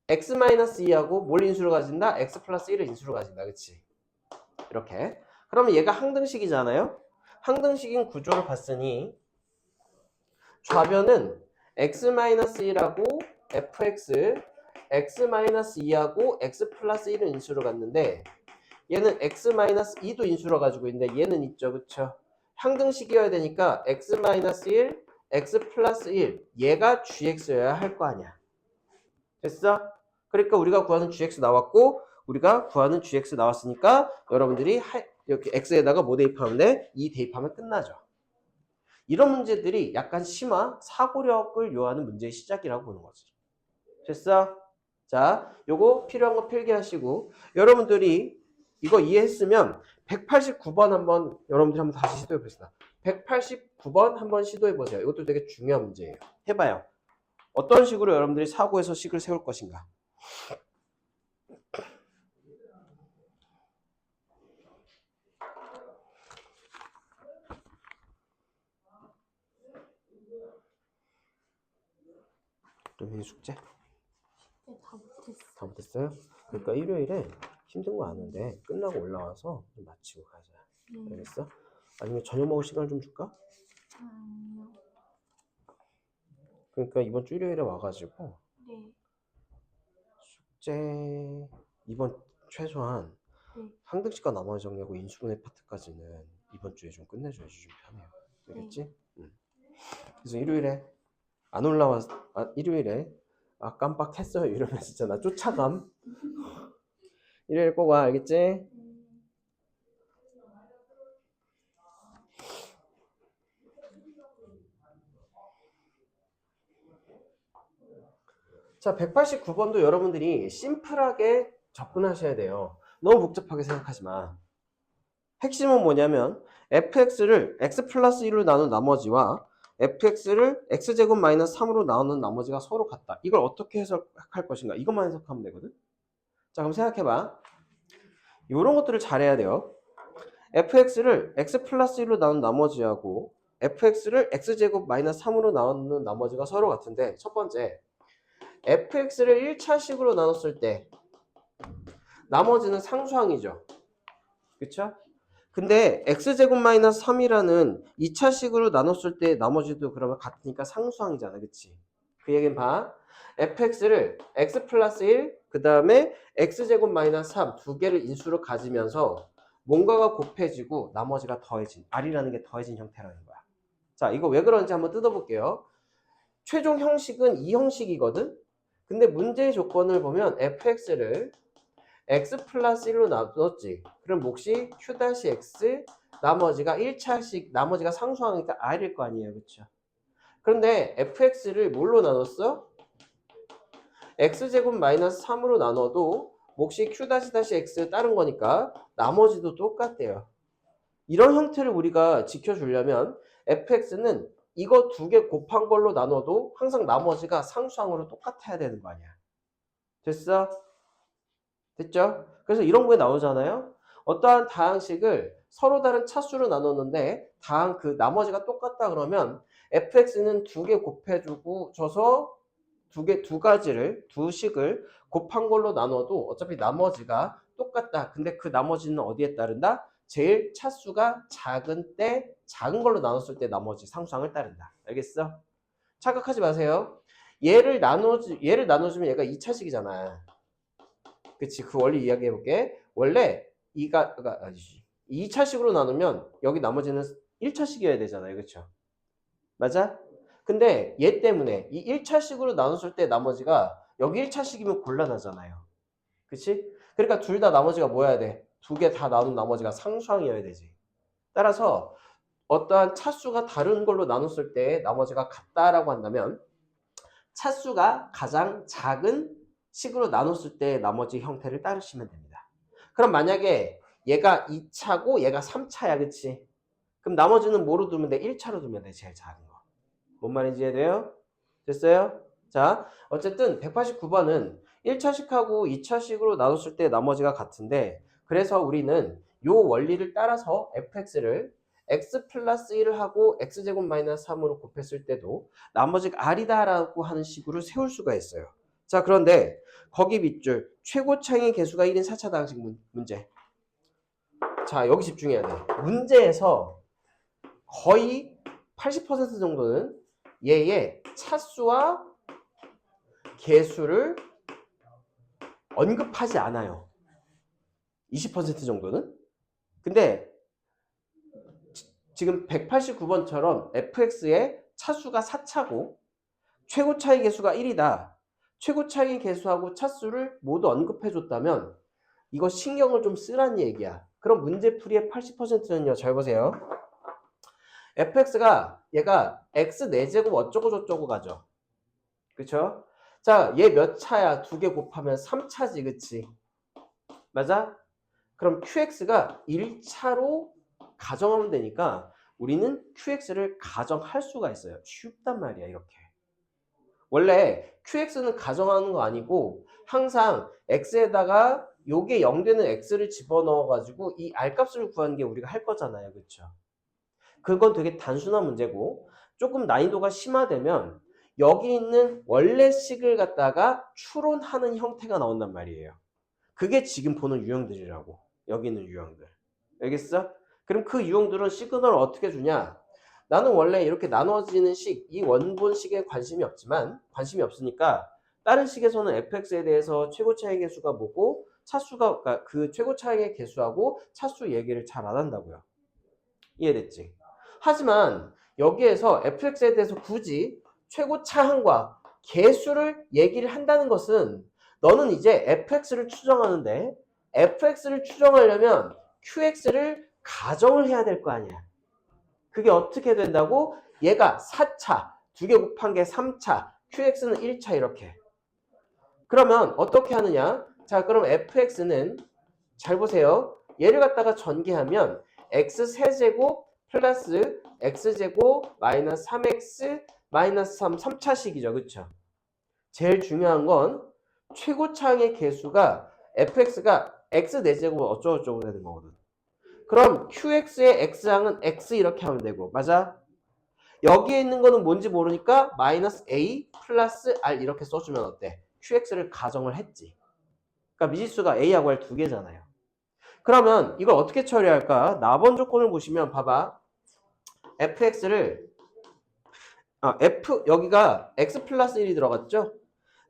x-2하고 뭘 인수로 가진다? x 플러스 1을 인수로 가진다. 그치? 이렇게. 그러면 얘가 항등식이잖아요? 항등식인 구조를 봤으니 좌변은 x-1하고 fx, x-2하고 x 플러스 1을 인수로 갔는데 얘는 x-2도 인수로 가지고 있는데 얘는 있죠. 그쵸? 항등식이어야 되니까 x-1, x 플러스 1 얘가 gx여야 할 거 아니야. 됐어? 그러니까 우리가 구하는 gx 나왔고 우리가 구하는 gx 나왔으니까 여러분들이 이렇게 x에다가 뭐 대입하면 돼? 2 대입하면 끝나죠. 이런 문제들이 약간 심화, 사고력을 요하는 문제의 시작이라고 보는 거지. 됐어? 자, 요거 필요한 거 필기하시고 여러분들이 이거 이해했으면 189번 한번 여러분들이 한번 다시 시도해 봅시다. 189번 한번 시도해 보세요. 이것도 되게 중요한 문제예요. 해봐요. 어떤 식으로 여러분들이 사고에서 식을 세울 것인가? 이 숙제? 네, 다 못했어. 다 못했어요? 그러니까 일요일에 힘든 거 아는데 끝나고 올라와서 좀 마치고 가자. 알겠어? 아니면 저녁 먹을 시간을 좀 줄까? 아니요. 그러니까 이번 주 일요일에 와가지고 네. 숙제 이번 최소한 네. 항등식과 나머지 정리하고 인수분해 파트까지는 이번 주에 좀 끝내줘야지 좀 편해요. 알겠지? 응. 그래서 일요일에 안 올라왔 일요일에 깜빡했어요 이러면 진짜 나 쫓아감. 일요일 꼭 와. 알겠지? 자, 189번도 여러분들이 심플하게 접근하셔야 돼요. 너무 복잡하게 생각하지 마. 핵심은 뭐냐면 fx를 x 플러스 1로 나눈 나머지와 fx를 x제곱 마이너스 3으로 나누는 나머지가 서로 같다. 이걸 어떻게 해석할 것인가? 이것만 해석하면 되거든. 자, 그럼 생각해봐. 이런 것들을 잘해야 돼요. fx를 x 플러스 1로 나눈 나머지하고 fx를 x제곱 마이너스 3으로 나누는 나머지가 서로 같은데 첫 번째 fx를 1차식으로 나눴을 때 나머지는 상수항이죠. 그쵸? 근데 x제곱 마이너스 3이라는 2차식으로 나눴을 때 나머지도 그러면 같으니까 상수항이잖아. 그치? 그 얘기는 봐. fx를 x 플러스 1, 그 다음에 x제곱 마이너스 3 두 개를 인수로 가지면서 뭔가가 곱해지고 나머지가 더해진, r이라는 게 더해진 형태라는 거야. 자, 이거 왜 그런지 한번 뜯어볼게요. 최종 형식은 이 형식이거든? 근데 문제의 조건을 보면 fx를 x 플러스 1로 나눴지. 그럼 몫이 q-x 나머지가 1차식 나머지가 상수항이니까 r일 거 아니에요. 그쵸? 그런데 fx를 뭘로 나눴어? x제곱 마이너스 3으로 나눠도 몫이 q-x 다른 거니까 나머지도 똑같대요. 이런 형태를 우리가 지켜주려면 fx는 이거 두 개 곱한 걸로 나눠도 항상 나머지가 상수항으로 똑같아야 되는 거 아니야. 됐어? 됐죠? 그래서 이런 거에 나오잖아요. 어떠한 다항식을 서로 다른 차수로 나눴는데 다항 그 나머지가 똑같다 그러면 fx는 두 개 곱해주고 줘서 두 가지를 두 식을 곱한 걸로 나눠도 어차피 나머지가 똑같다. 근데 그 나머지는 어디에 따른다? 제일 차수가 작은 때 작은 걸로 나눴을 때 나머지 상수항을 따른다. 알겠어? 착각하지 마세요. 얘를 나눠주면 얘가 2차식이잖아. 그치? 그 원리 이야기해볼게. 원래 2차식으로 나누면 여기 나머지는 1차식이어야 되잖아요. 그쵸? 맞아? 근데 얘 때문에 이 1차식으로 나눴을 때 나머지가 여기 1차식이면 곤란하잖아요. 그치? 그러니까 둘 다 나머지가 뭐여야 돼? 두 개 다 나눈 나머지가 상수항이어야 되지. 따라서 어떠한 차수가 다른 걸로 나눴을 때 나머지가 같다라고 한다면 차수가 가장 작은 식으로 나눴을 때 나머지 형태를 따르시면 됩니다. 그럼 만약에 얘가 2차고 얘가 3차야. 그치? 그럼 나머지는 뭐로 두면 돼? 1차로 두면 돼. 제일 작은 거. 뭔 말인지 이해돼요? 됐어요? 자, 어쨌든 189번은 1차식하고 2차식으로 나눴을 때 나머지가 같은데 그래서 우리는 요 원리를 따라서 fx를 x 플러스 1을 하고 x제곱 마이너스 3으로 곱했을 때도 나머지가 r이다 라고 하는 식으로 세울 수가 있어요. 자, 그런데 거기 밑줄 최고차의 개수가 1인 4차 다항식 문제. 자, 여기 집중해야 돼. 문제에서 거의 80% 정도는 얘의 차수와 개수를 언급하지 않아요. 20% 정도는. 근데 지금 189번처럼 fx의 차수가 4차고 최고 차이 개수가 1이다. 최고 차이 개수하고 차수를 모두 언급해줬다면 이거 신경을 좀 쓰라는 얘기야. 그럼 문제풀이의 80%는요. 잘 보세요. fx가 얘가 x 4제곱 어쩌고 저쩌고 가죠. 그쵸? 자, 얘 몇 차야? 2개 곱하면 3차지, 그치? 맞아? 그럼 qx가 1차로 가정하면 되니까 우리는 qx를 가정할 수가 있어요. 쉽단 말이야, 이렇게. 원래 qx는 가정하는 거 아니고 항상 x에다가 요게 0 되는 x를 집어넣어가지고 이 r값을 구하는 게 우리가 할 거잖아요. 그쵸? 그건 되게 단순한 문제고 조금 난이도가 심화되면 여기 있는 원래 식을 갖다가 추론하는 형태가 나온단 말이에요. 그게 지금 보는 유형들이라고. 여기 있는 유형들. 알겠어? 그럼 그 유형들은 시그널을 어떻게 주냐? 나는 원래 이렇게 나눠지는 식, 이 원본식에 관심이 없으니까 다른 식에서는 fx에 대해서 최고 차이 개수가 뭐고 차수가 그러니까 그 최고 차이의 개수하고 차수 얘기를 잘 안 한다고요. 이해됐지? 하지만 여기에서 fx에 대해서 굳이 최고 차항과 개수를 얘기를 한다는 것은 너는 이제 fx를 추정하는데 fx를 추정하려면 qx를 가정을 해야 될 거 아니야. 그게 어떻게 된다고? 얘가 4차, 2개 곱한 게 3차, qx는 1차 이렇게. 그러면 어떻게 하느냐? 자, 그럼 fx는 잘 보세요. 얘를 갖다가 전개하면 x 세제곱 플러스 x제곱 마이너스 3x 마이너스 3, 3차식이죠. 그쵸? 제일 중요한 건 최고차항의 개수가 fx가 x 4제곱 어쩌고저쩌고 되는 거거든. 그럼 qx의 x항은 x 이렇게 하면 되고 맞아? 여기에 있는 거는 뭔지 모르니까 마이너스 a 플러스 r 이렇게 써주면 어때? qx를 가정을 했지. 그러니까 미지수가 a하고 r 두 개잖아요. 그러면 이걸 어떻게 처리할까? 나번 조건을 보시면 봐봐. fx를 여기가 x 플러스 1이 들어갔죠?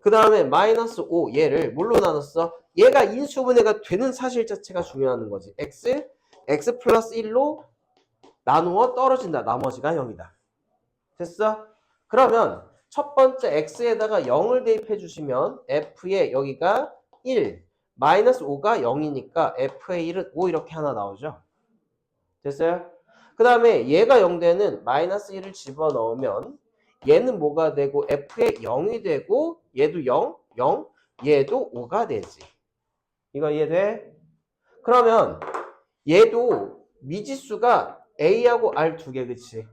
그 다음에 마이너스 5 얘를 뭘로 나눴어? 얘가 인수분해가 되는 사실 자체가 중요한 거지. x 플러스 1로 나누어 떨어진다. 나머지가 0이다. 됐어? 그러면 첫 번째 x에다가 0을 대입해 주시면 f의 여기가 1 마이너스 5가 0이니까 f의 1은 5 이렇게 하나 나오죠. 됐어요? 그 다음에 얘가 0 되는 마이너스 1을 집어넣으면 얘는 뭐가 되고 f의 0이 되고 얘도 0, 0, 얘도 5가 되지. 이거 이해돼? 그러면 얘도 미지수가 a하고 r 두 개, 그치?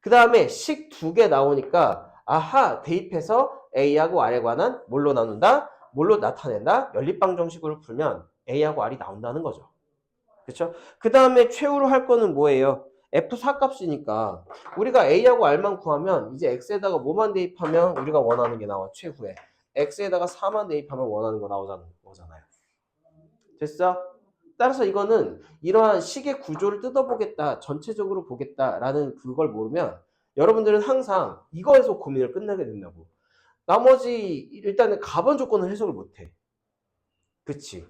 그 다음에 식 두 개 나오니까 아하 대입해서 a하고 r에 관한 뭘로 나눈다? 뭘로 나타낸다? 연립방정식으로 풀면 a하고 r이 나온다는 거죠. 그렇죠? 그 다음에 최후로 할 거는 뭐예요? f4 값이니까 우리가 a하고 r만 구하면 이제 x에다가 뭐만 대입하면 우리가 원하는 게 나와. 최후에 x에다가 4만 대입하면 원하는 거 나오자는 거잖아요. 됐어? 따라서 이거는 이러한 식의 구조를 뜯어보겠다, 전체적으로 보겠다라는 그걸 모르면 여러분들은 항상 이거에서 고민을 끝나게 된다고. 나머지 일단은 가번 조건을 해석을 못해. 그치?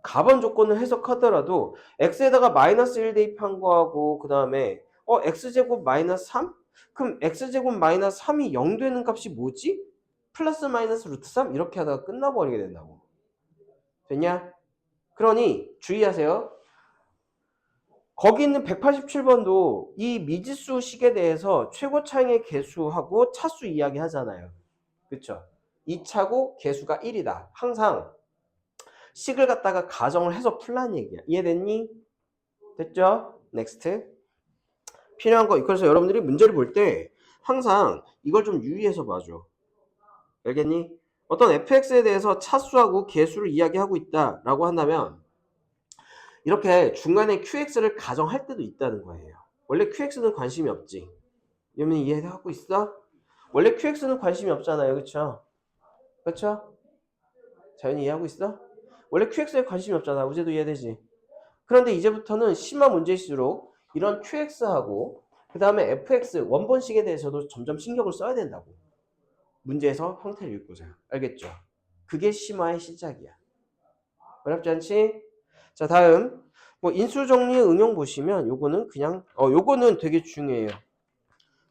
가번 조건을 해석하더라도 x에다가 마이너스 1 대입한 거하고 그 다음에 x제곱 마이너스 3? 그럼 x제곱 마이너스 3이 0 되는 값이 뭐지? 플러스 마이너스 루트 3? 이렇게 하다가 끝나버리게 된다고. 됐냐? 그러니 주의하세요. 거기 있는 187번도 이 미지수 식에 대해서 최고 차항의 개수하고 차수 이야기 하잖아요. 그쵸? 이 차고 개수가 1이다. 항상 식을 갖다가 가정을 해서 풀라는 얘기야. 이해됐니? 됐죠? 넥스트. 필요한 거. 그래서 여러분들이 문제를 볼 때 항상 이걸 좀 유의해서 봐줘. 알겠니? 어떤 fx에 대해서 차수하고 개수를 이야기하고 있다라고 한다면 이렇게 중간에 qx를 가정할 때도 있다는 거예요. 원래 qx는 관심이 없지. 여러분 이해하고 있어? 원래 qx는 관심이 없잖아요. 그쵸? 그쵸? 자연히 이해하고 있어? 원래 qx에 관심이 없잖아. 우재도 이해되지? 그런데 이제부터는 심한 문제일수록 이런 qx하고 그 다음에 fx 원본식에 대해서도 점점 신경을 써야 된다고. 문제에서 형태를 읽고자. 알겠죠? 그게 심화의 시작이야. 어렵지 않지? 자, 다음 뭐 인수정리의 응용 보시면 요거는 그냥 요거는 되게 중요해요.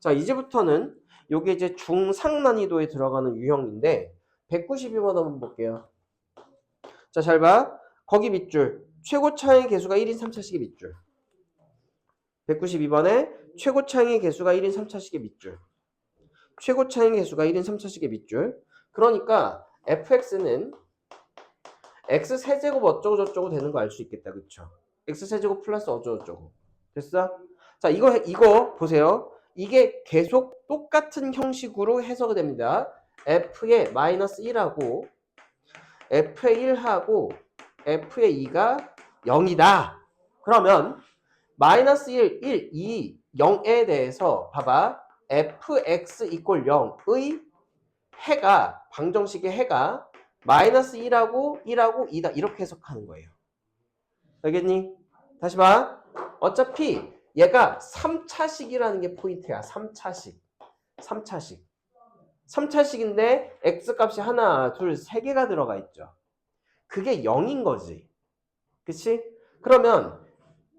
자, 이제부터는 요게 이제 중상 난이도에 들어가는 유형인데 192번 한번 볼게요. 자, 잘 봐. 거기 밑줄 최고 차항의 개수가 1인 3차식의 밑줄. 192번에 최고 차항의 개수가 1인 3차식의 밑줄. 최고 차항의 개수가 1인 3차식의 밑줄. 그러니까 fx는 x세제곱 어쩌고저쩌고 되는 거 알 수 있겠다. 그쵸? x세제곱 플러스 어쩌고저쩌고. 됐어? 자, 이거 보세요. 이게 계속 똑같은 형식으로 해석이 됩니다. f의 마이너스 1하고 f의 1하고 f의 2가 0이다. 그러면 마이너스 1, 1, 2, 0에 대해서 봐봐. fx 이꼴 0의 해가 방정식의 해가 마이너스 1하고 1하고 2다. 이렇게 해석하는 거예요. 알겠니? 다시 봐. 어차피 얘가 3차식이라는 게 포인트야. 3차식. 3차식. 3차식인데 x값이 하나, 둘, 세 개가 들어가 있죠. 그게 0인 거지. 그치? 그러면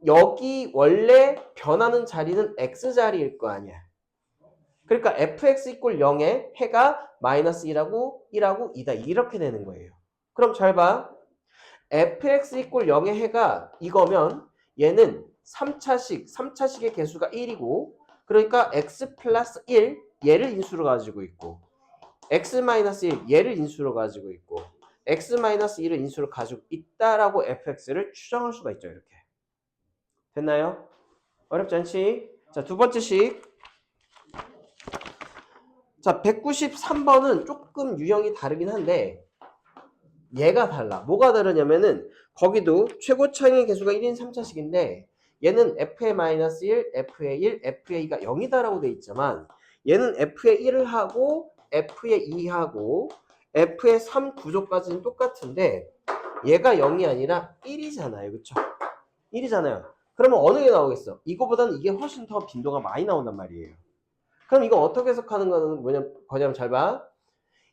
여기 원래 변하는 자리는 x자리일 거 아니야. 그러니까 fx 이꼴 0에 해가 마이너스 1하고 1하고 2다. 이렇게 되는 거예요. 그럼 잘 봐. fx 이꼴 0의 해가 이거면 얘는 3차식의 개수가 1이고 그러니까 x 플러스 1 얘를 인수로 가지고 있고 x 마이너스 1 얘를 인수로 가지고 있고 x 마이너스 1을 인수로 가지고 있다라고 fx를 추정할 수가 있죠. 이렇게. 됐나요? 어렵지 않지? 자, 두 번째 식. 자, 193번은 조금 유형이 다르긴 한데 얘가 달라. 뭐가 다르냐면은 거기도 최고 차항의 개수가 1인 3차식인데 얘는 f의 마이너스 1, f의 1, f의 2가 0이다라고 돼 있지만 얘는 f의 1을 하고 f의 2하고 f의 3 구조까지는 똑같은데 얘가 0이 아니라 1이잖아요. 그쵸? 1이잖아요. 그러면 어느 게 나오겠어? 이거보다는 이게 훨씬 더 빈도가 많이 나온단 말이에요. 그럼 이거 어떻게 해석하는 거냐면 잘 봐.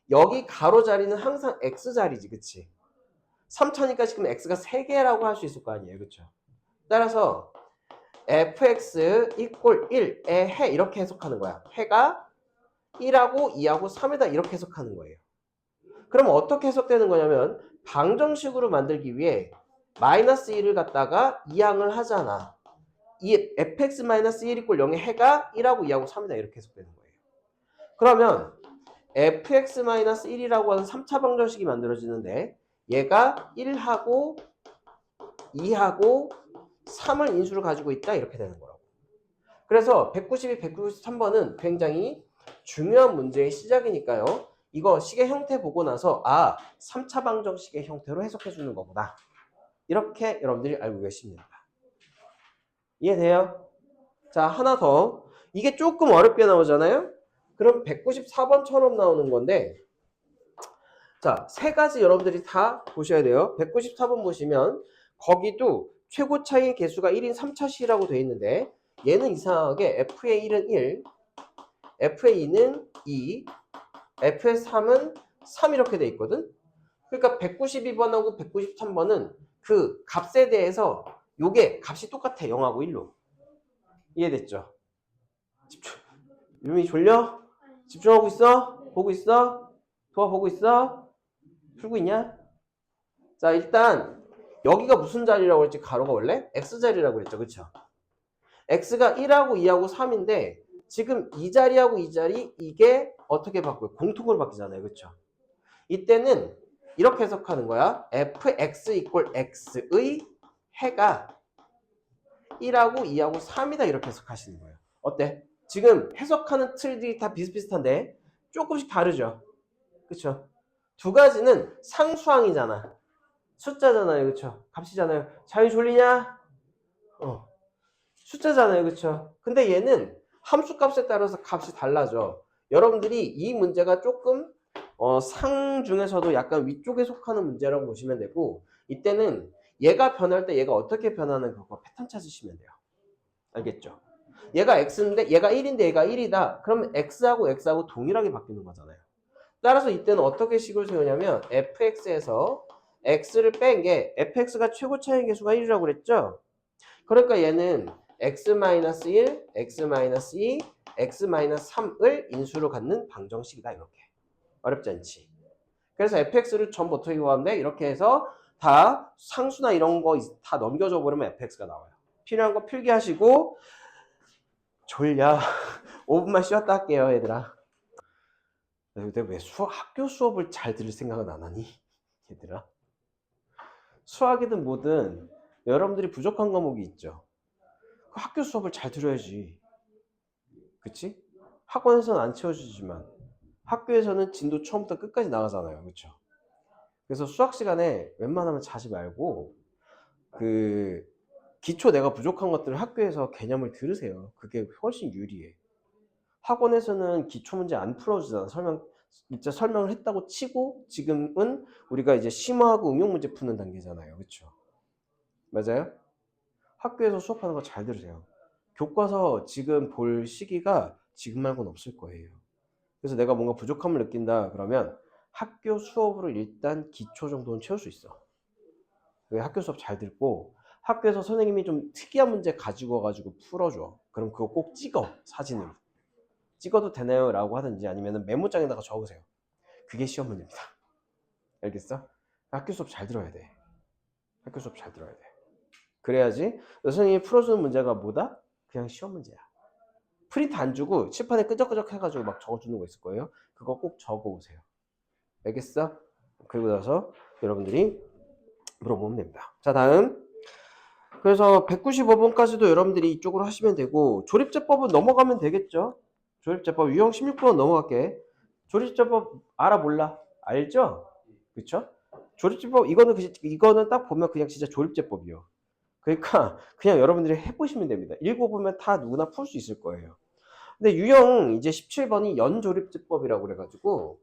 여기 가로 자리는 항상 x자리지. 그치? 3차니까 지금 x가 3개라고 할 수 있을 거 아니에요. 그쵸? 따라서 fx 이꼴 1의 해 이렇게 해석하는 거야. 해가 1하고 2하고 3에다 이렇게 해석하는 거예요. 그럼 어떻게 해석되는 거냐면 방정식으로 만들기 위해 마이너스 1을 갖다가 이항을 하잖아. 이 fx 마이너스 1 이꼴 0의 해가 1하고 2하고 3이다 이렇게 해석되는 거예요. 그러면 fx 마이너스 1이라고 하는 3차 방정식이 만들어지는데 얘가 1하고 2하고 3을 인수로 가지고 있다 이렇게 되는 거라고. 그래서 192, 193번은 굉장히 중요한 문제의 시작이니까요. 이거 식의 형태 보고 나서 3차 방정식의 형태로 해석해 주는 거구나. 이렇게 여러분들이 알고 계십니다. 이해돼요? 자, 하나 더. 이게 조금 어렵게 나오잖아요? 그럼 194번처럼 나오는 건데 자, 세 가지 여러분들이 다 보셔야 돼요. 194번 보시면 거기도 최고 차이의 개수가 1인 3차식이라고 되어 있는데 얘는 이상하게 f의 1은 1, f의 2는 2, f의 3은 3 이렇게 돼 있거든. 그러니까 192번하고 193번은 그 값에 대해서 요게 값이 똑같아. 0하고 1로. 이해됐죠? 집중. 유미 졸려? 집중하고 있어? 보고 있어? 도와 보고 있어? 풀고 있냐? 자, 일단 여기가 무슨 자리라고 했지? 가로가 원래? x자리라고 했죠. 그쵸? x가 1하고 2하고 3인데 지금 이 자리하고 이 자리 이게 어떻게 바뀌어요? 공통으로 바뀌잖아요. 그쵸? 이때는 이렇게 해석하는 거야. fx 이퀄 x의 해가 1하고 2하고 3이다 이렇게 해석하시는 거예요. 어때? 지금 해석하는 틀들이 다 비슷비슷한데 조금씩 다르죠. 그쵸? 두 가지는 상수항이잖아. 숫자잖아요. 그쵸? 값이잖아요. 자유 졸리냐? 숫자잖아요. 그쵸? 근데 얘는 함수 값에 따라서 값이 달라져. 여러분들이 이 문제가 조금 상 중에서도 약간 위쪽에 속하는 문제라고 보시면 되고 이때는 얘가 변할 때 얘가 어떻게 변하는 그거 패턴 찾으시면 돼요. 알겠죠? 얘가 x인데 얘가 1인데 얘가 1이다. 그러면 x하고 x하고 동일하게 바뀌는 거잖아요. 따라서 이때는 어떻게 식을 세우냐면 fx에서 x를 뺀 게 fx가 최고 차이 개수가 1이라고 그랬죠? 그러니까 얘는 x-1, x-2, x-3을 인수로 갖는 방정식이다. 이렇게. 어렵지 않지? 그래서 fx를 전부 어떻게 구하는데 이렇게 해서 다 상수나 이런 거 다 넘겨줘 버리면 fx가 나와요. 필요한 거 필기하시고 졸려. 5분만 쉬었다 할게요, 얘들아. 근데 왜 학교 수업을 잘 들을 생각은 안 하니? 얘들아. 수학이든 뭐든 여러분들이 부족한 과목이 있죠. 학교 수업을 잘 들어야지. 그치? 학원에서는 안 채워주지만 학교에서는 진도 처음부터 끝까지 나가잖아요. 그쵸? 그래서 수학 시간에 웬만하면 자지 말고 그 기초 내가 부족한 것들을 학교에서 개념을 들으세요. 그게 훨씬 유리해. 학원에서는 기초 문제 안 풀어주잖아. 진짜 설명을 했다고 치고 지금은 우리가 이제 심화하고 응용 문제 푸는 단계잖아요. 그쵸? 맞아요? 학교에서 수업하는 거 잘 들으세요. 교과서 지금 볼 시기가 지금 말고는 없을 거예요. 그래서 내가 뭔가 부족함을 느낀다 그러면 학교 수업으로 일단 기초 정도는 채울 수 있어. 학교 수업 잘 듣고 학교에서 선생님이 좀 특이한 문제 가지고 와가지고 풀어줘. 그럼 그거 꼭 찍어. 사진으로. 찍어도 되나요? 라고 하든지 아니면 메모장에다가 적으세요. 그게 시험 문제입니다. 알겠어? 학교 수업 잘 들어야 돼. 학교 수업 잘 들어야 돼. 그래야지 선생님이 풀어주는 문제가 뭐다? 그냥 시험 문제야. 프린트 안 주고 칠판에 끄적끄적 해가지고 막 적어주는 거 있을 거예요. 그거 꼭 적어오세요. 알겠어? 그리고 나서 여러분들이 물어보면 됩니다. 자, 다음. 그래서 195번까지도 여러분들이 이쪽으로 하시면 되고 조립제법은 넘어가면 되겠죠? 조립제법 유형 16번 넘어갈게. 조립제법 알아 몰라? 알죠? 그쵸? 조립제법 이거는 딱 보면 그냥 진짜 조립제법이요. 그러니까 그냥 여러분들이 해보시면 됩니다. 읽어보면 다 누구나 풀 수 있을 거예요. 근데 유형 이제 17번이 연조립제법이라고 그래가지고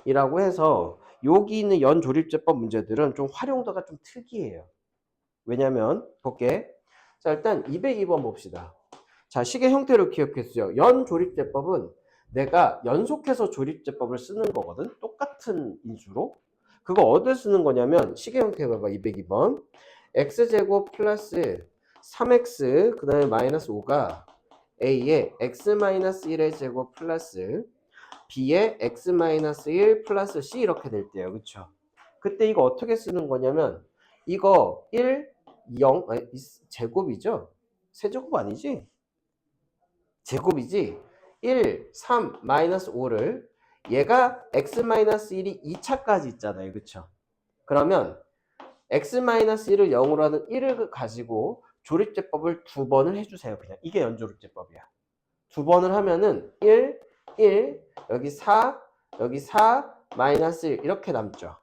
연조립제법이라고 해서 여기 있는 연조립제법 문제들은 좀 활용도가 좀 특이해요. 왜냐면 볼게. 자, 일단 202번 봅시다. 자, 식의 형태로 기억했어요. 연조립제법은 내가 연속해서 조립제법을 쓰는 거거든. 똑같은 인수로. 그거 어디에 쓰는 거냐면 식의 형태 봐봐. 202번. x제곱 플러스 3x 그 다음에 마이너스 5가 a의 x-1의 제곱 플러스 b의 x-1 플러스 c 이렇게 될 때요. 그쵸? 그때 이거 어떻게 쓰는 거냐면 이거 1, 0, 아니, 제곱이죠? 세제곱 아니지? 제곱이지? 1, 3, 마이너스 5를 얘가 x-1이 2차까지 있잖아요. 그쵸? 그러면 x-1을 0으로 하는 1을 가지고 조립제법을 두 번을 해주세요. 그냥 이게 연조립제법이야. 두 번을 하면은 1, 1, 여기 4, 여기 4, 마이너스 1 이렇게 남죠.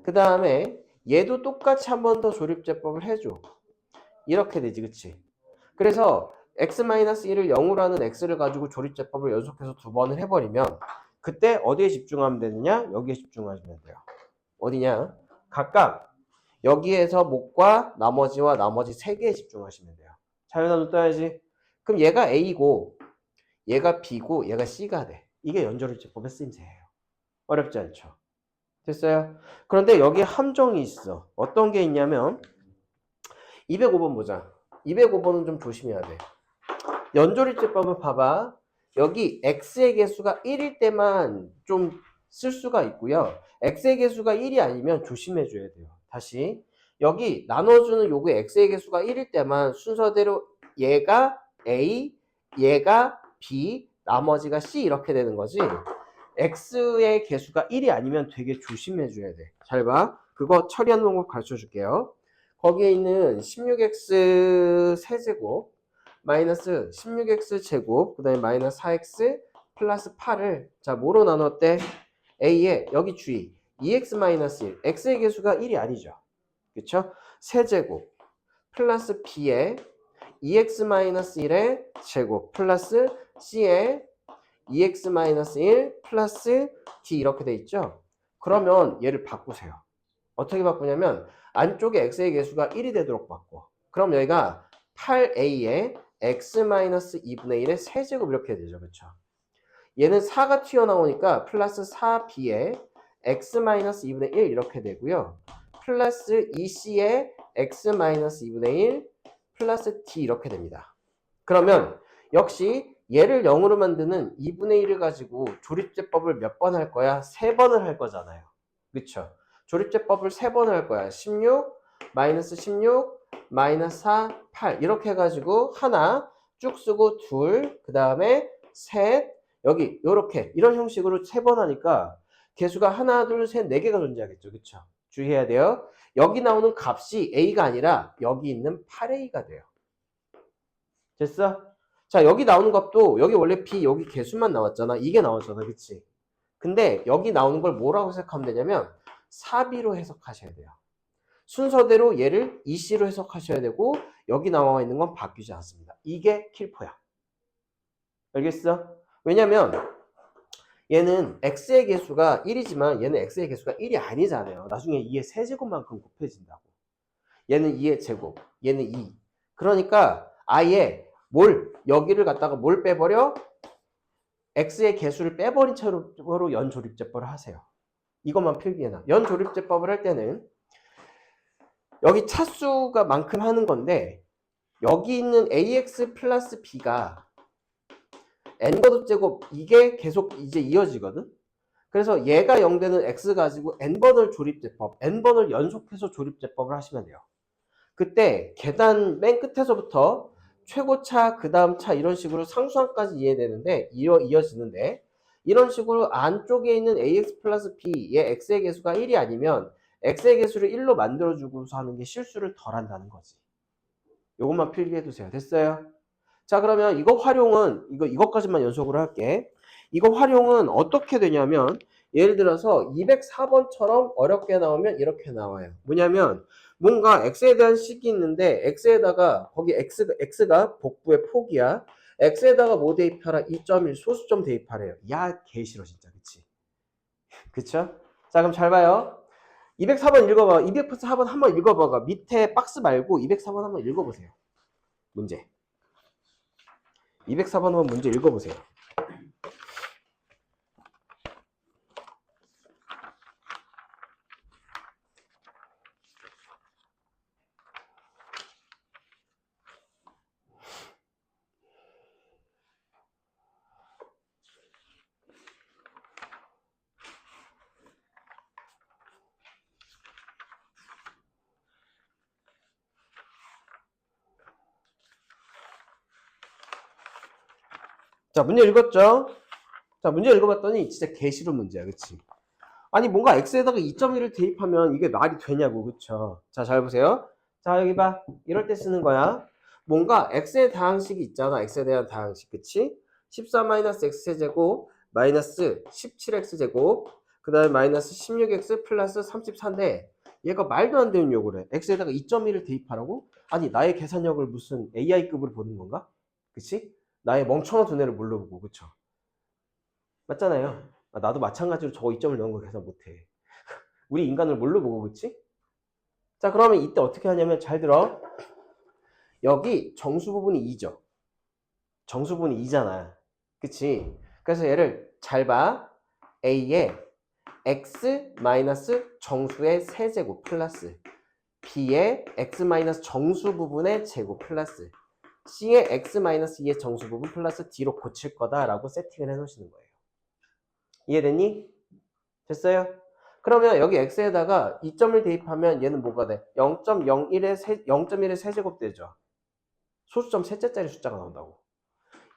그 다음에 얘도 똑같이 한 번 더 조립제법을 해줘. 이렇게 되지, 그치? 그래서 x-1을 0으로 하는 x를 가지고 조립제법을 연속해서 두 번을 해버리면 그때 어디에 집중하면 되느냐? 여기에 집중하시면 돼요. 어디냐? 각각 여기에서 목과 나머지와 나머지 세 개에 집중하시면 돼요. 자연한도 떠야지. 그럼 얘가 A고 얘가 B고 얘가 C가 돼. 이게 연조립제법의 쓰임새예요. 어렵지 않죠? 됐어요? 그런데 여기에 함정이 있어. 어떤 게 있냐면 205번 보자. 205번은 좀 조심해야 돼. 연조립제법을 봐봐. 여기 x의 개수가 1일 때만 좀 쓸 수가 있고요. x의 개수가 1이 아니면 조심해 줘야 돼요. 다시 여기 나눠주는 요구의 x의 개수가 1일 때만 순서대로 얘가 a, 얘가 b, 나머지가 c 이렇게 되는 거지. x의 개수가 1이 아니면 되게 조심해 줘야 돼. 잘 봐. 그거 처리하는 방법 가르쳐 줄게요. 거기에 있는 16x 세제곱 마이너스 16x 제곱 그 다음에 마이너스 4x 플러스 8을 자 뭐로 나눴대? a에 여기 주의 2x 마이너스 1 x의 개수가 1이 아니죠. 그쵸? 세제곱 플러스 b에 2x 마이너스 1의 제곱 플러스 c에 2x 마이너스 1 플러스 d 이렇게 돼 있죠. 그러면 얘를 바꾸세요. 어떻게 바꾸냐면 안쪽에 x의 개수가 1이 되도록 바꿔. 그럼 여기가 8a에 x-2분의 1의 세제곱 이렇게 되죠. 그렇죠? 얘는 4가 튀어나오니까 플러스 4b에 x-2분의 1 이렇게 되고요. 플러스 2c에 x-2분의 1 플러스 d 이렇게 됩니다. 그러면 역시 얘를 0으로 만드는 2분의 1을 가지고 조립제법을 몇 번 할 거야? 3번을 할 거잖아요. 그렇죠? 조립제법을 3번을 할 거야. 16, 마이너스 16, 마이너스 4, 8 이렇게 해가지고 하나 쭉 쓰고 둘, 그 다음에 셋, 여기 요렇게 이런 형식으로 3번 하니까 개수가 하나, 둘, 셋, 4개가 존재하겠죠. 그렇죠? 주의해야 돼요. 여기 나오는 값이 A가 아니라 여기 있는 8A가 돼요. 됐어? 자, 여기 나오는 값도 여기 원래 B 여기 개수만 나왔잖아. 이게 나왔잖아. 그치? 근데 여기 나오는 걸 뭐라고 해석하면 되냐면 4B로 해석하셔야 돼요. 순서대로 얘를 2C로 해석하셔야 되고 여기 나와 있는 건 바뀌지 않습니다. 이게 킬포야. 알겠어? 왜냐면 얘는 x의 개수가 1이지만 얘는 x의 개수가 1이 아니잖아요. 나중에 2의 세제곱만큼 곱해진다고. 얘는 2의 제곱, 얘는 2. 그러니까 아예 여기를 갖다가 뭘 빼버려? x의 개수를 빼버린 채로 연조립제법을 하세요. 이것만 필기해놔. 연조립제법을 할 때는 여기 차수가 만큼 하는 건데 여기 있는 ax 플러스 b가 n번호 제곱 이게 계속 이제 이어지거든. 그래서 얘가 0 되는 x 가지고 n번을 조립제법, n번을 연속해서 조립제법을 하시면 돼요. 그때 계단 맨 끝에서부터 최고차, 그 다음 차 이런 식으로 상수항까지 이해되는데 이어지는데 이런 식으로 안쪽에 있는 ax 플러스 b의 x의 개수가 1이 아니면 x의 개수를 1로 만들어주고서 하는 게 실수를 덜 한다는 거지. 요것만 필기해두세요. 됐어요? 자, 그러면 이거 활용은 이것까지만 연속으로 할게. 이거 활용은 어떻게 되냐면 예를 들어서 204번처럼 어렵게 나오면 이렇게 나와요. 뭐냐면 뭔가 x에 대한 식이 있는데 x에다가 거기 x가 복부의 폭이야. x에다가 뭐 대입하라? 2.1 소수점 대입하래요. 야, 개 싫어 진짜. 그치? 그쵸? 자, 그럼 잘 봐요. 204번 읽어봐. 204번 한번 읽어봐가. 밑에 박스 말고 204번 한번 읽어보세요. 문제. 204번 한번 문제 읽어보세요. 자, 문제 읽었죠? 자, 문제 읽어봤더니 진짜 개싫은 문제야. 그치? 아니, 뭔가 x에다가 2.1을 대입하면 이게 말이 되냐고. 그쵸? 자, 잘 보세요. 자, 여기 봐. 이럴 때 쓰는 거야. 뭔가 x의 다항식이 있잖아. x에 대한 다항식. 그치? 14-x제곱 마이너스 17x제곱 그 다음에 마이너스 16x 플러스 34인데 얘가 말도 안 되는 요구를 해. x에다가 2.1을 대입하라고? 아니, 나의 계산력을 무슨 AI급으로 보는 건가? 그치? 나의 멍청한 두뇌를 뭘로 보고. 그쵸? 맞잖아요. 나도 마찬가지로 저거 2점을 넣은 거 계산 못해. 우리 인간을 뭘로 보고 그치? 자, 그러면 이때 어떻게 하냐면 잘 들어. 여기 정수 부분이 2죠. 정수 부분이 2잖아. 그치? 그래서 얘를 잘 봐. A에 x 마이너스 정수의 세제곱 플러스 B의 x 마이너스 정수 부분의 제곱 플러스 C의 x 마이너스 2의 정수 부분 플러스 D로 고칠 거다라고 세팅을 해 놓으시는 거예요. 이해됐니? 됐어요? 그러면 여기 x에다가 2점을 대입하면 얘는 뭐가 돼? 0.1의 세제곱 되죠. 소수점 셋째짜리 숫자가 나온다고.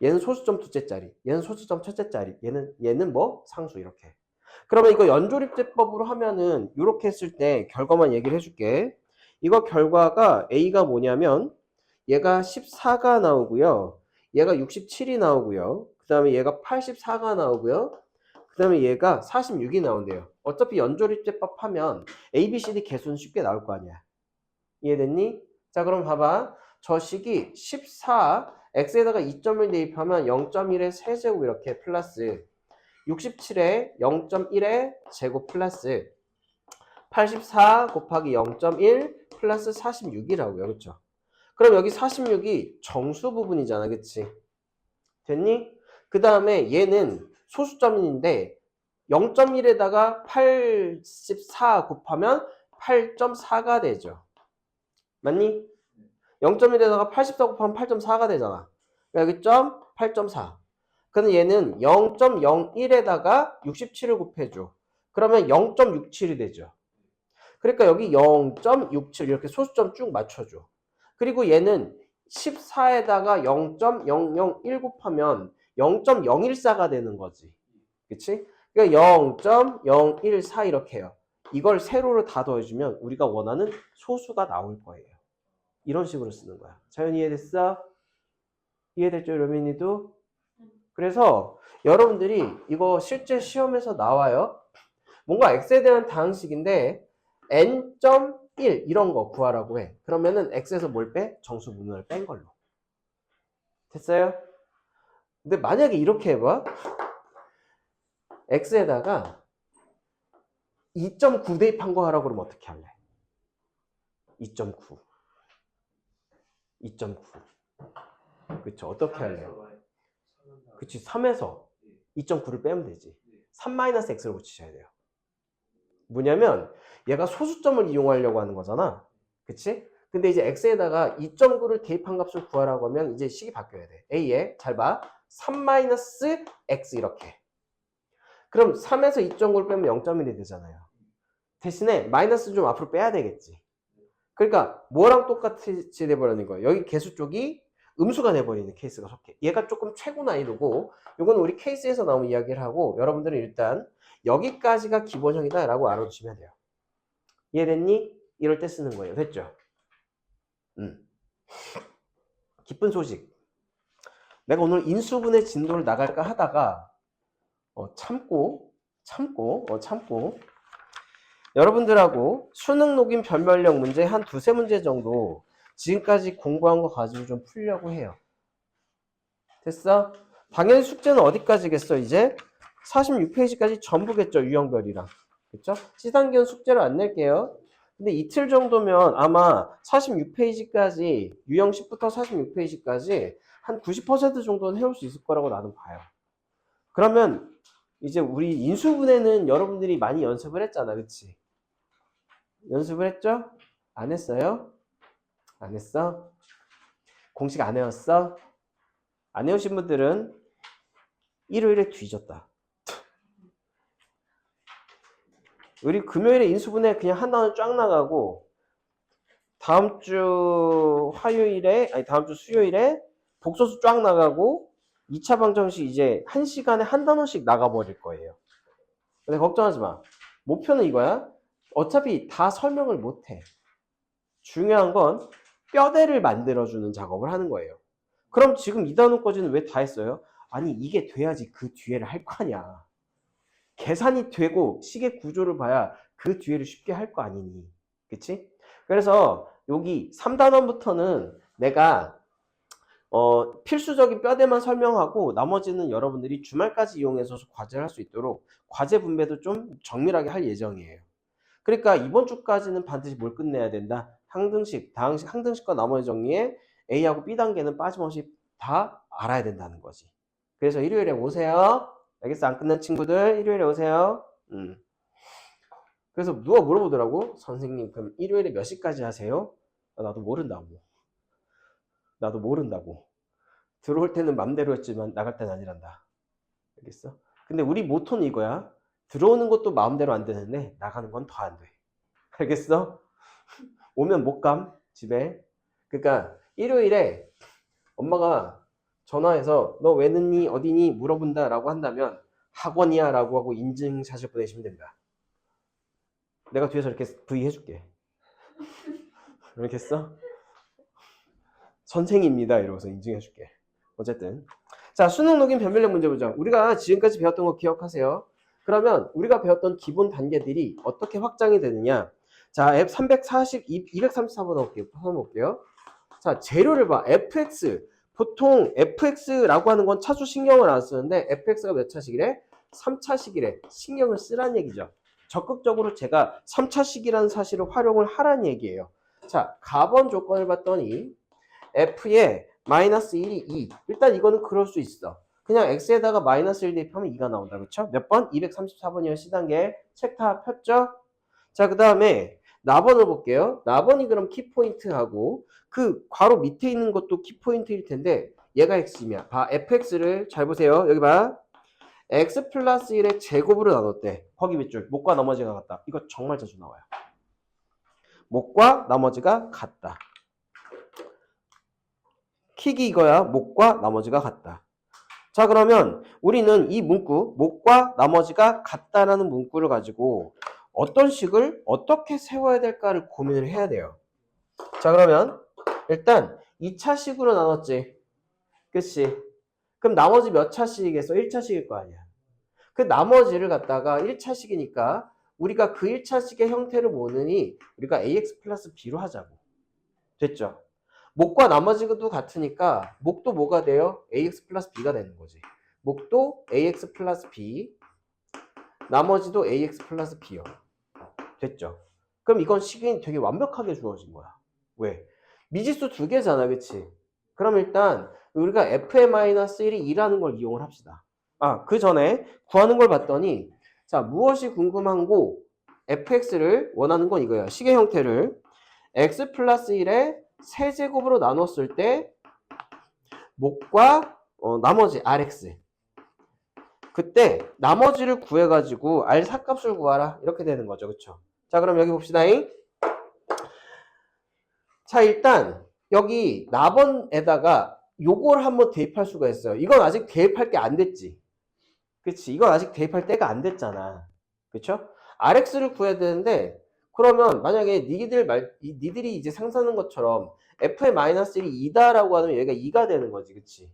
얘는 소수점 둘째짜리, 얘는 소수점 첫째짜리, 얘는 뭐? 상수 이렇게. 그러면 이거 연조립제법으로 하면은 이렇게 했을 때 결과만 얘기를 해줄게. 이거 결과가 A가 뭐냐면 얘가 14가 나오고요. 얘가 67이 나오고요. 그 다음에 얘가 84가 나오고요. 그 다음에 얘가 46이 나온대요. 어차피 연조립제법 하면 A, B, C, D 개수는 쉽게 나올 거 아니야. 이해됐니? 자, 그럼 봐봐. 저 식이 14, x에다가 2점을 대입하면 0.1의 세제곱 이렇게 플러스 67에 0.1의 제곱 플러스 84 곱하기 0.1 플러스 46이라고요. 그렇죠? 그럼 여기 46이 정수 부분이잖아. 그치? 됐니? 그 다음에 얘는 소수점인데 0.1에다가 84 곱하면 8.4가 되죠. 맞니? 0.1에다가 84 곱하면 8.4가 되잖아. 여기 점 8.4. 그럼 얘는 0.01에다가 67을 곱해줘. 그러면 0.67이 되죠. 그러니까 여기 0.67 이렇게 소수점 쭉 맞춰줘. 그리고 얘는 14에다가 0.001 곱하면 0.014가 되는 거지. 그치? 그러니까 0.014 이렇게 해요. 이걸 세로로 다 더해주면 우리가 원하는 소수가 나올 거예요. 이런 식으로 쓰는 거야. 자연이 이해됐어? 이해됐죠, 여러분이도? 그래서 여러분들이 이거 실제 시험에서 나와요. 뭔가 x에 대한 다항식인데 n.1 이런 거 구하라고 해. 그러면은 x에서 뭘 빼? 정수 부분을 뺀 걸로. 됐어요? 근데 만약에 이렇게 해봐. x에다가 2.9 대입한 거 하라고 그러면 어떻게 할래? 2.9. 2.9. 그쵸? 어떻게 할래? 그치? 3에서 2.9를 빼면 되지. 3-x를 고치셔야 돼요. 뭐냐면 얘가 소수점을 이용하려고 하는 거잖아. 그치? 근데 이제 x에다가 2.9를 대입한 값을 구하라고 하면 이제 식이 바뀌어야 돼. a에 잘 봐. 3-x 이렇게. 그럼 3에서 2.9를 빼면 0.1이 되잖아요. 대신에 마이너스 좀 앞으로 빼야 되겠지. 그러니까 뭐랑 똑같이 돼버리는 거예요. 여기 개수 쪽이 음수가 돼버리는 케이스가 속해. 얘가 조금 최고 난이도고 이건 우리 케이스에서 나온 이야기를 하고 여러분들은 일단 여기까지가 기본형이다 라고 알아두시면 돼요. 이해됐니? 이럴 때 쓰는 거예요. 됐죠? 기쁜 소식. 내가 오늘 인수분해 진도를 나갈까 하다가 참고 여러분들하고 수능 녹인 변별력 문제 한 두세 문제 정도 지금까지 공부한 거 가지고 좀 풀려고 해요. 됐어? 당연히 숙제는 어디까지겠어 이제? 46페이지까지 전부겠죠. 유형별이랑. 그쵸? 시상기원 숙제로 안 낼게요. 근데 이틀 정도면 아마 46페이지까지 유형 10부터 46페이지까지 한 90% 정도는 해올 수 있을 거라고 나는 봐요. 그러면 이제 우리 인수분해는 여러분들이 많이 연습을 했잖아. 그치? 연습을 했죠? 안 했어요? 안 했어? 공식 안 해왔어? 안 해오신 분들은 일요일에 뒤졌다. 우리 금요일에 인수분해 그냥 한 단원 쫙 나가고 다음 주 수요일에 복소수 쫙 나가고 2차 방정식 이제 1시간에 한 단원씩 나가버릴 거예요. 근데 걱정하지 마. 목표는 이거야. 어차피 다 설명을 못해. 중요한 건 뼈대를 만들어주는 작업을 하는 거예요. 그럼 지금 이 단원까지는 왜 다 했어요? 아니 이게 돼야지 그 뒤에를 할 거 아니야. 계산이 되고 식의 구조를 봐야 그 뒤에를 쉽게 할 거 아니니. 그치? 그래서 여기 3단원부터는 내가 필수적인 뼈대만 설명하고 나머지는 여러분들이 주말까지 이용해서 과제를 할 수 있도록 과제 분배도 좀 정밀하게 할 예정이에요. 그러니까 이번 주까지는 반드시 뭘 끝내야 된다? 항등식, 다항식, 항등식과 나머지 정리에 A하고 B 단계는 빠짐없이 다 알아야 된다는 거지. 그래서 일요일에 오세요. 알겠어? 안 끝난 친구들 일요일에 오세요. 그래서 누가 물어보더라고. 선생님 그럼 일요일에 몇 시까지 하세요? 나도 모른다고. 나도 모른다고. 들어올 때는 맘대로 했지만 나갈 때는 아니란다. 알겠어? 근데 우리 모토는 이거야. 들어오는 것도 마음대로 안 되는데 나가는 건 더 안 돼. 알겠어? 오면 못 감 집에. 그러니까 일요일에 엄마가 전화해서 너 왜 늦니 어디니 물어본다 라고 한다면 학원이야 라고 하고 인증샷을 보내시면 됩니다. 내가 뒤에서 이렇게 V 해줄게. 알겠어? 선생입니다 이러고서 인증해줄게. 어쨌든 자, 수능 녹인 변별력 문제 보자. 우리가 지금까지 배웠던 거 기억하세요. 그러면 우리가 배웠던 기본 단계들이 어떻게 확장이 되느냐. 자, 앱 234번 볼게요. 자, 재료를 봐. fx. 보통 fx라고 하는 건 차수 신경을 안 쓰는데 fx가 몇 차식이래? 3차식이래. 신경을 쓰란 얘기죠. 적극적으로 제가 3차식이라는 사실을 활용을 하란 얘기예요. 자, 가번 조건을 봤더니 f에 마이너스 1이 2. 일단 이거는 그럴 수 있어. 그냥 x에다가 마이너스 1 대입하면 2가 나온다. 그쵸? 몇 번? 234번이요. C단계. 책 다 폈죠? 자, 그 다음에 나번을 볼게요. 나번이 그럼 키포인트하고 그 괄호 밑에 있는 것도 키포인트일 텐데 얘가 x이야. 봐. fx를 잘 보세요. 여기 봐. x 플러스 1의 제곱으로 나눴대. 거기 밑줄. 목과 나머지가 같다. 이거 정말 자주 나와요. 목과 나머지가 같다. 킥이 이거야. 목과 나머지가 같다. 자, 그러면 우리는 이 문구 목과 나머지가 같다라는 문구를 가지고 어떤 식을 어떻게 세워야 될까를 고민을 해야 돼요. 자, 그러면 일단 2차식으로 나눴지. 그치? 그럼 나머지 몇 차식이겠어? 1차식일 거 아니야. 그 나머지를 갖다가 1차식이니까 우리가 그 1차식의 형태를 모으느니 우리가 ax 플러스 b로 하자고. 됐죠? 목과 나머지도 같으니까 목도 뭐가 돼요? ax 플러스 b가 되는 거지. 목도 ax 플러스 b, 나머지도 ax 플러스 b요. 됐죠? 그럼 이건 식이 되게 완벽하게 주어진 거야. 왜? 미지수 두 개잖아, 그치? 그럼 일단 우리가 f의-1이 2라는 걸 이용을 합시다. 그 전에 구하는 걸 봤더니 자, 무엇이 궁금한고 fx를 원하는 건 이거야. 식의 형태를 x 플러스 1의 세제곱으로 나눴을 때 목과 나머지 rx, 그때 나머지를 구해가지고 r 사값을 구하라 이렇게 되는 거죠. 그쵸? 자, 그럼 여기 봅시다. 자, 일단 여기 나번에다가 요걸 한번 대입할 수가 있어요. 이건 아직 대입할 게 안 됐지. 그치? 이건 아직 대입할 때가 안 됐잖아. 그쵸? rx를 구해야 되는데 그러면 만약에 니들이 이제 상상하는 것처럼 f의-1이 2다라고 하면 얘가 2가 되는 거지. 그치?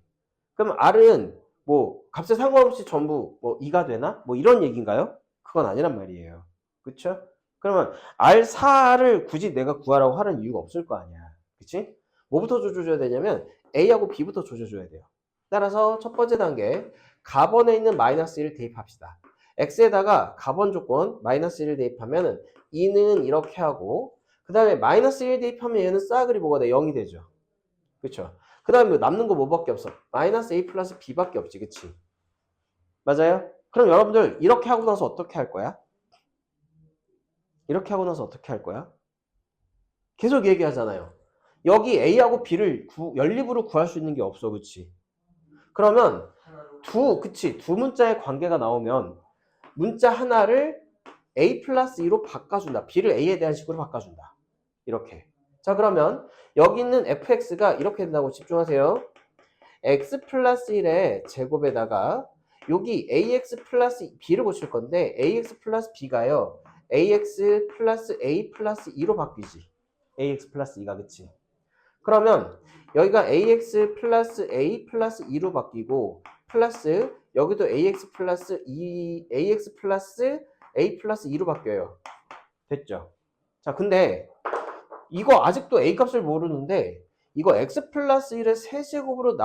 그럼 r은 뭐 값에 상관없이 전부 뭐 2가 되나? 뭐 이런 얘기인가요? 그건 아니란 말이에요. 그쵸? 그러면 R4를 굳이 내가 구하라고 하는 이유가 없을 거 아니야. 그치? 뭐부터 조져줘야 되냐면 A하고 B부터 조져줘야 돼요. 따라서 첫 번째 단계 가번에 있는 마이너스 1을 대입합시다. X에다가 가번 조건 마이너스 1을 대입하면 2는 이렇게 하고 그 다음에 마이너스 1 대입하면 얘는 싸그리 뭐가 돼? 0이 되죠. 그쵸? 그 다음에 남는 거 뭐밖에 없어? 마이너스 A 플러스 B밖에 없지. 그치? 맞아요? 그럼 여러분들 이렇게 하고 나서 어떻게 할 거야? 이렇게 하고 나서 어떻게 할 거야? 계속 얘기하잖아요. 여기 A하고 B를 연립으로 구할 수 있는 게 없어. 그치? 그러면 두 문자의 관계가 나오면 문자 하나를 A 플러스 2로 바꿔준다. B를 A에 대한 식으로 바꿔준다. 이렇게. 자, 그러면 여기 있는 fx가 이렇게 된다고 집중하세요. x 플러스 1의 제곱에다가 여기 ax 플러스 b를 고칠 건데 ax 플러스 b가요. ax 플러스 a 플러스 2로 바뀌지. ax 플러스 2가 그치? 그러면 여기가 ax 플러스 a 플러스 2로 바뀌고 플러스 여기도 ax 플러스 a 플러스 2로 바뀌어요. 됐죠? 자, 근데 이거 아직도 a 값을 모르는데 이거 x 플러스 1의 세제곱으로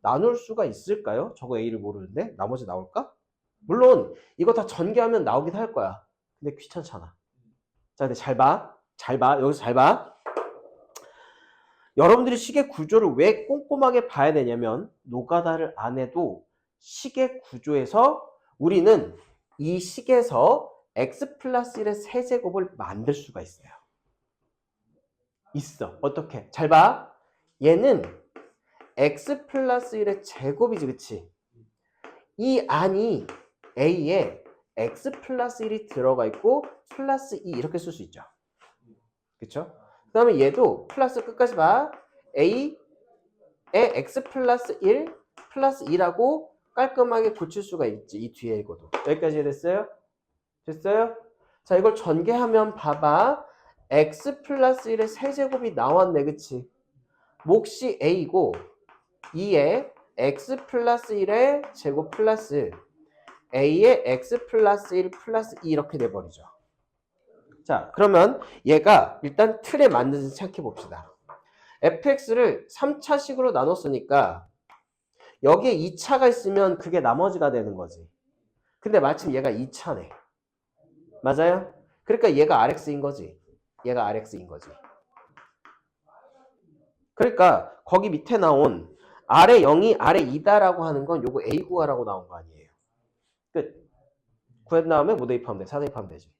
나눌 수가 있을까요? 저거 a를 모르는데 나머지 나올까? 물론 이거 다 전개하면 나오긴 할 거야. 근데 귀찮잖아. 자, 근데 잘 봐. 여기서 잘 봐. 여러분들이 시계 구조를 왜 꼼꼼하게 봐야 되냐면 노가다를 안 해도 시계 구조에서 우리는 이 식에서 x 플러스 1의 세제곱을 만들 수가 있어요. 있어. 어떻게? 잘 봐. 얘는 x 플러스 1의 제곱이지, 그치? 이 안이 a에 x 플러스 1이 들어가 있고 플러스 2 이렇게 쓸 수 있죠. 그쵸? 그 다음에 얘도 플러스 끝까지 봐. a에 x 플러스 1 플러스 2라고 깔끔하게 고칠 수가 있지. 이 뒤에 이거도. 여기까지 됐어요? 됐어요? 자, 이걸 전개하면 봐봐. x 플러스 1의 세제곱이 나왔네. 그치? 몫이 a이고 2에 x 플러스 1의 제곱 플러스 a의 x 플러스 1 플러스 2 이렇게 돼버리죠. 자, 그러면 얘가 일단 틀에 맞는지 생각해 봅시다. fx를 3차식으로 나눴으니까 여기에 2차가 있으면 그게 나머지가 되는 거지. 근데 마침 얘가 2차네. 맞아요? 그러니까 얘가 rx인 거지. 얘가 rx인 거지. 그러니까 거기 밑에 나온 아래 0이 아래 2다라고 하는 건 요거 a 구하라고 나온 거 아니에요. 끝. 구한 다음에 뭐 대입하면 돼? 4 대입하면 되지.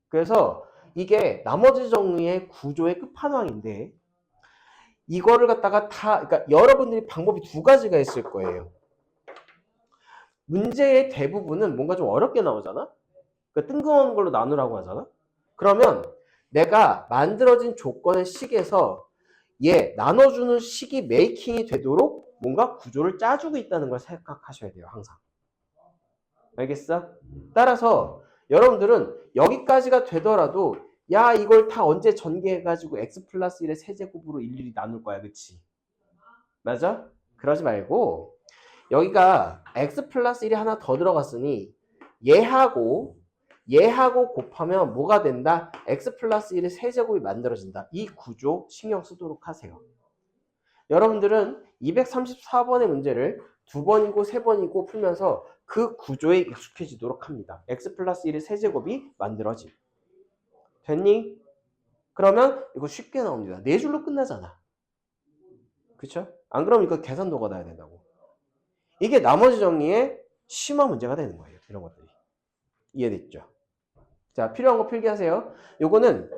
그래서 이게 나머지 정리의 구조의 끝판왕인데 이거를 갖다가 그러니까 여러분들이 방법이 두 가지가 있을 거예요. 문제의 대부분은 뭔가 좀 어렵게 나오잖아? 그러니까 뜬금없는 걸로 나누라고 하잖아? 그러면 내가 만들어진 조건의 식에서 얘 나눠주는 식이 메이킹이 되도록 뭔가 구조를 짜주고 있다는 걸 생각하셔야 돼요. 항상. 알겠어? 따라서 여러분들은 여기까지가 되더라도 야 이걸 다 언제 전개해가지고 x 플러스 1의 세제곱으로 일일이 나눌 거야. 그치? 맞아? 그러지 말고 여기가 x 플러스 1이 하나 더 들어갔으니 얘하고 곱하면 뭐가 된다? x 플러스 1의 세제곱이 만들어진다. 이 구조 신경 쓰도록 하세요. 여러분들은 234번의 문제를 2번이고 3번이고 풀면서 그 구조에 익숙해지도록 합니다. x 플러스 1의 세제곱이 만들어짐. 됐니? 그러면 이거 쉽게 나옵니다. 4줄로 끝나잖아. 그쵸? 안 그러면 이거 계산도가 나야 된다고. 이게 나머지 정리의 심한 문제가 되는 거예요. 이런 것들이. 이해됐죠? 자, 필요한 거 필기하세요. 요거는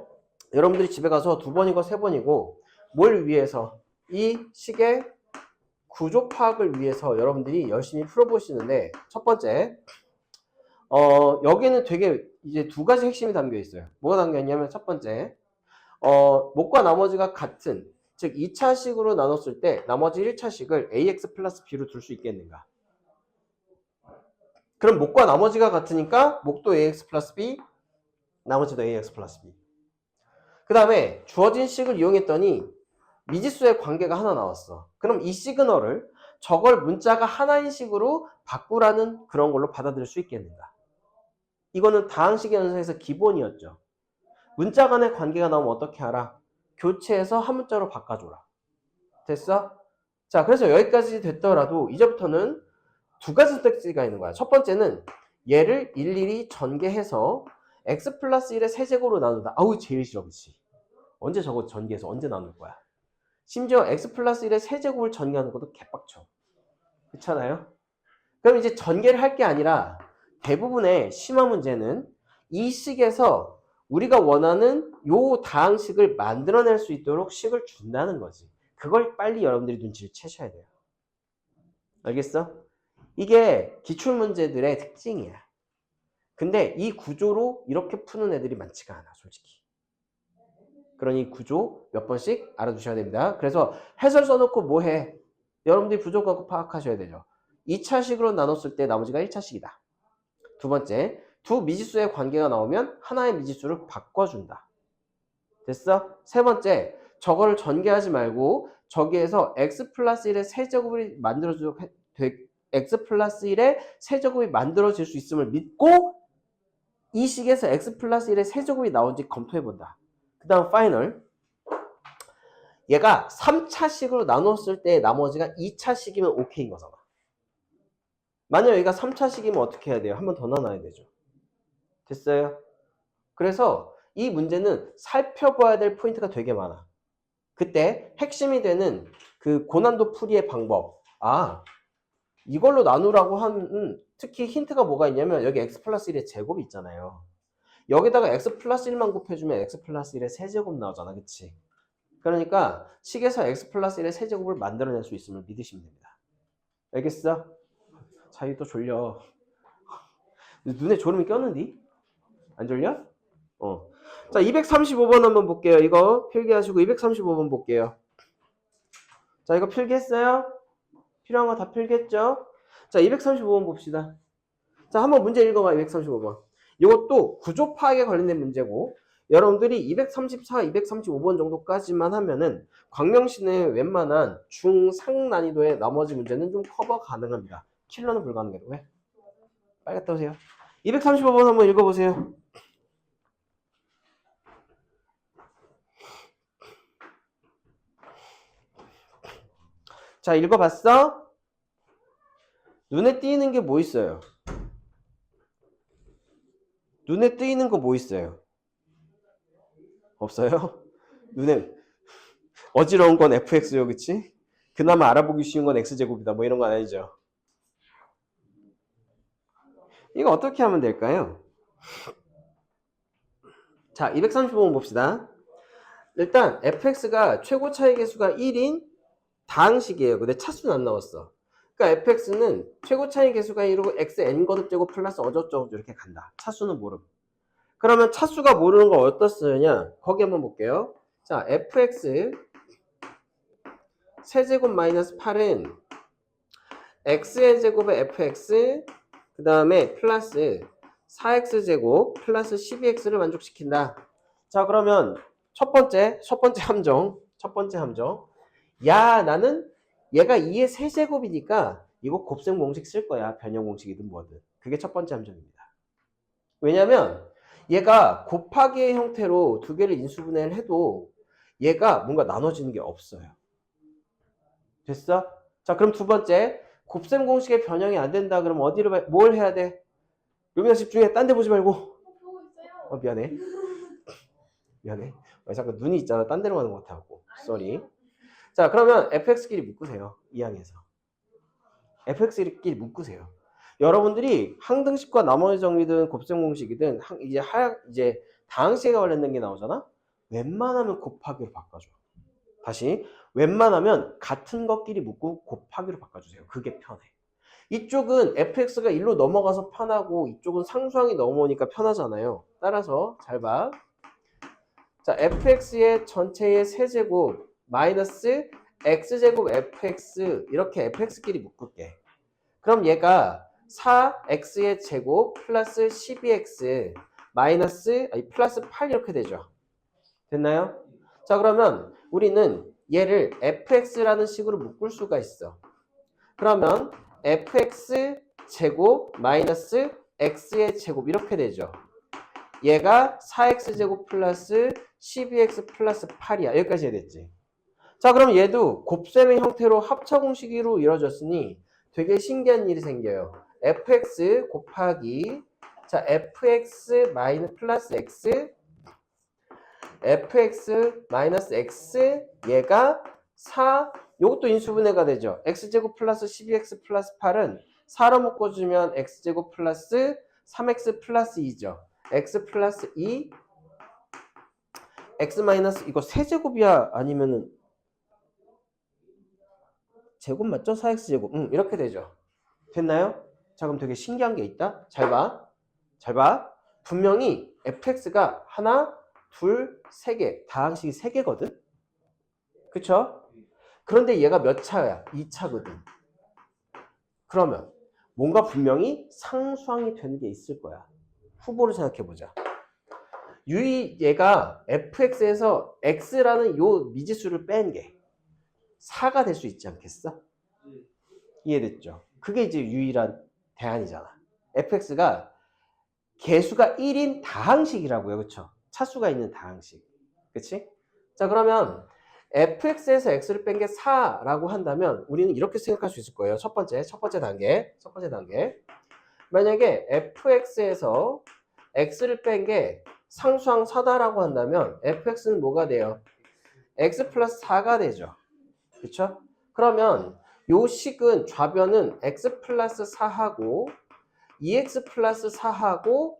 여러분들이 집에 가서 2번이고 3번이고 뭘 위해서? 이 식의 구조 파악을 위해서 여러분들이 열심히 풀어보시는데 첫 번째 여기는 되게 이제 두 가지 핵심이 담겨 있어요. 뭐가 담겨 있냐면 첫 번째 몫과 나머지가 같은 즉 2차식으로 나눴을 때 나머지 1차식을 ax 플러스 b로 둘 수 있겠는가? 그럼 몫과 나머지가 같으니까 몫도 ax 플러스 b 나머지도 ax 플러스 b. 그 다음에 주어진 식을 이용했더니 미지수의 관계가 하나 나왔어. 그럼 이 시그널을 저걸 문자가 하나인 식으로 바꾸라는 그런 걸로 받아들일 수 있겠는가? 이거는 다항식의 연산에서 기본이었죠. 문자 간의 관계가 나오면 어떻게 하라? 교체해서 한 문자로 바꿔줘라. 됐어? 자, 그래서 여기까지 됐더라도 이제부터는 두 가지 선택지가 있는 거야. 첫 번째는 얘를 일일이 전개해서 x 플러스 1의 세제곱으로 나눈다. 아우 제일 싫어. 그치? 언제 저거 전개해서 언제 나눌 거야? 심지어 x 플러스 1의 세제곱을 전개하는 것도 개빡쳐. 그렇잖아요? 그럼 이제 전개를 할 게 아니라 대부분의 심화 문제는 이 식에서 우리가 원하는 요 다항식을 만들어낼 수 있도록 식을 준다는 거지. 그걸 빨리 여러분들이 눈치를 채셔야 돼요. 알겠어? 이게 기출문제들의 특징이야. 근데 이 구조로 이렇게 푸는 애들이 많지가 않아, 솔직히. 그러니 구조 몇 번씩 알아두셔야 됩니다. 그래서 해설 써놓고 뭐 해? 여러분들이 부족하고 파악하셔야 되죠. 2차식으로 나눴을 때 나머지가 1차식이다. 두 번째, 두 미지수의 관계가 나오면 하나의 미지수를 바꿔준다. 됐어? 세 번째, 저거를 전개하지 말고 저기에서 x 플러스 1의 세제곱이 x 플러스 1의 세제곱이 만들어질 수 있음을 믿고 이 식에서 x 플러스 1의 세제곱이 나온지 검토해본다. 그 다음 파이널. 얘가 3차식으로 나눴을 때 나머지가 2차식이면 오케이인 거잖아. 만약 여기가 3차식이면 어떻게 해야 돼요? 한 번 더 나눠야 되죠. 됐어요? 그래서 이 문제는 살펴봐야 될 포인트가 되게 많아. 그때 핵심이 되는 그 고난도 풀이의 방법. 아, 이걸로 나누라고 하는 특히 힌트가 뭐가 있냐면 여기 x 플러스 1의 제곱이 있잖아요. 여기다가 x 플러스 1만 곱해주면 x 플러스 1의 세제곱 나오잖아. 그치? 그러니까 식에서 x 플러스 1의 세제곱을 만들어낼 수 있음을 믿으시면 됩니다. 알겠어? 자기 또 졸려. 눈에 졸음이 꼈는디? 안 졸려? 자, 235번 한번 볼게요. 이거 필기하시고 235번 볼게요. 자, 이거 필기했어요? 필요한 거 다 필기했죠? 자, 235번 봅시다. 자, 한번 문제 읽어봐. 235번. 이것도 구조 파악에 관련된 문제고 여러분들이 234, 235번 정도까지만 하면은 광명시는 웬만한 중상 난이도의 나머지 문제는 좀 커버 가능합니다. 킬러는 불가능해요. 왜? 빨리 갔다 오세요. 235번 한번 읽어보세요. 자, 읽어봤어? 눈에 띄는 게 뭐 있어요? 눈에 띄는 거 뭐 있어요? 없어요? 눈에 어지러운 건 fx요, 그치? 그나마 알아보기 쉬운 건 x제곱이다. 뭐 이런 거 아니죠? 이거 어떻게 하면 될까요? 자, 235번 봅시다. 일단 fx가 최고 차이 계수가 1인 다항식이에요. 근데 차수는 안 나왔어. 그러니까 fx는 최고 차이 계수가 1이고 xn 거듭제곱 플러스 어쩌고저쩌고 이렇게 간다. 차수는 모름. 그러면 차수가 모르는 거 어디다 쓰느냐? 거기 한번 볼게요. 자, fx 세제곱 마이너스 8은 x의 제곱에 fx 그 다음에 플러스 4x제곱 플러스 12x를 만족시킨다. 자, 그러면 첫 번째 함정. 야, 나는 얘가 2의 세제곱이니까 이거 곱셈 공식 쓸 거야. 변형 공식이든 뭐든. 그게 첫 번째 함정입니다. 왜냐면 얘가 곱하기의 형태로 두 개를 인수분해를 해도 얘가 뭔가 나눠지는 게 없어요. 됐어? 자, 그럼 두 번째 곱셈 공식의 변형이 안 된다. 그럼 뭘 해야 돼? 루미나 집중해. 딴 데 보지 말고. 보고 있어요. 미안해. 잠깐 눈이 있잖아. 딴 데로 가는 것 같아갖고. 쏘리. 자, 그러면 fx끼리 묶으세요. 이 항에서. fx끼리 묶으세요. 여러분들이 항등식과 나머지 정리든 곱셈 공식이든 이제 다항식에 관련된 게 나오잖아. 웬만하면 곱하기로 바꿔줘. 다시 웬만하면 같은 것끼리 묶고 곱하기로 바꿔주세요. 그게 편해. 이쪽은 fx가 1로 넘어가서 편하고 이쪽은 상수항이 넘어오니까 편하잖아요. 따라서 잘 봐. 자, fx의 전체의 세제곱 마이너스 x제곱 fx 이렇게 fx끼리 묶을게. 그럼 얘가 4x의 제곱 플러스 12x 마이너스 플러스 8 이렇게 되죠. 됐나요? 자, 그러면 우리는 얘를 fx라는 식으로 묶을 수가 있어. 그러면 fx 제곱 마이너스 x의 제곱 이렇게 되죠. 얘가 4x제곱 플러스 12x 플러스 8이야. 여기까지 해야됐지. 자, 그럼 얘도 곱셈의 형태로 합차 공식으로 이루어졌으니 되게 신기한 일이 생겨요. fx 곱하기 자 fx 마이너스 플러스 x fx 마이너스 x 얘가 4 요것도 인수분해가 되죠. x제곱 플러스 12x 플러스 8은 4로 묶어주면 x제곱 플러스 3x 플러스 2죠. x 플러스 2 x 마이너스 이거 세제곱이야 아니면은 제곱 맞죠? 4x제곱 이렇게 되죠. 됐나요? 자, 그럼 되게 신기한 게 있다. 잘 봐. 분명히 fx가 하나 둘 세 개 다항식이 3개거든. 그쵸? 그런데 얘가 몇 차야? 2차거든. 그러면 뭔가 분명히 상수항이 되는 게 있을 거야. 후보를 생각해보자. 얘가 fx에서 x라는 요 미지수를 뺀 게 4가 될 수 있지 않겠어? 이해됐죠? 그게 이제 유일한 대안이잖아. fx가 개수가 1인 다항식이라고요. 그쵸? 차수가 있는 다항식. 그치? 자, 그러면 fx에서 x를 뺀 게 4라고 한다면 우리는 이렇게 생각할 수 있을 거예요. 첫 번째 단계. 만약에 fx에서 x를 뺀 게 상수항 4다라고 한다면 fx는 뭐가 돼요? x 플러스 4가 되죠. 그렇죠? 그러면 요 식은 좌변은 x 플러스 4하고 2x 플러스 4하고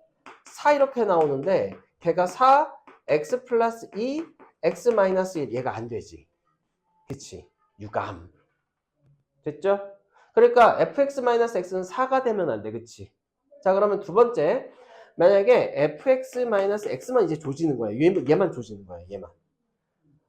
4 이렇게 나오는데 걔가 4, x 플러스 2, x 마이너스 1 얘가 안 되지. 그치? 유감. 됐죠? 그러니까 fx 마이너스 x는 4가 되면 안 돼. 그치? 자, 그러면 두 번째. 만약에 fx 마이너스 x만 이제 조지는 거야. 얘만 조지는 거야. 얘만.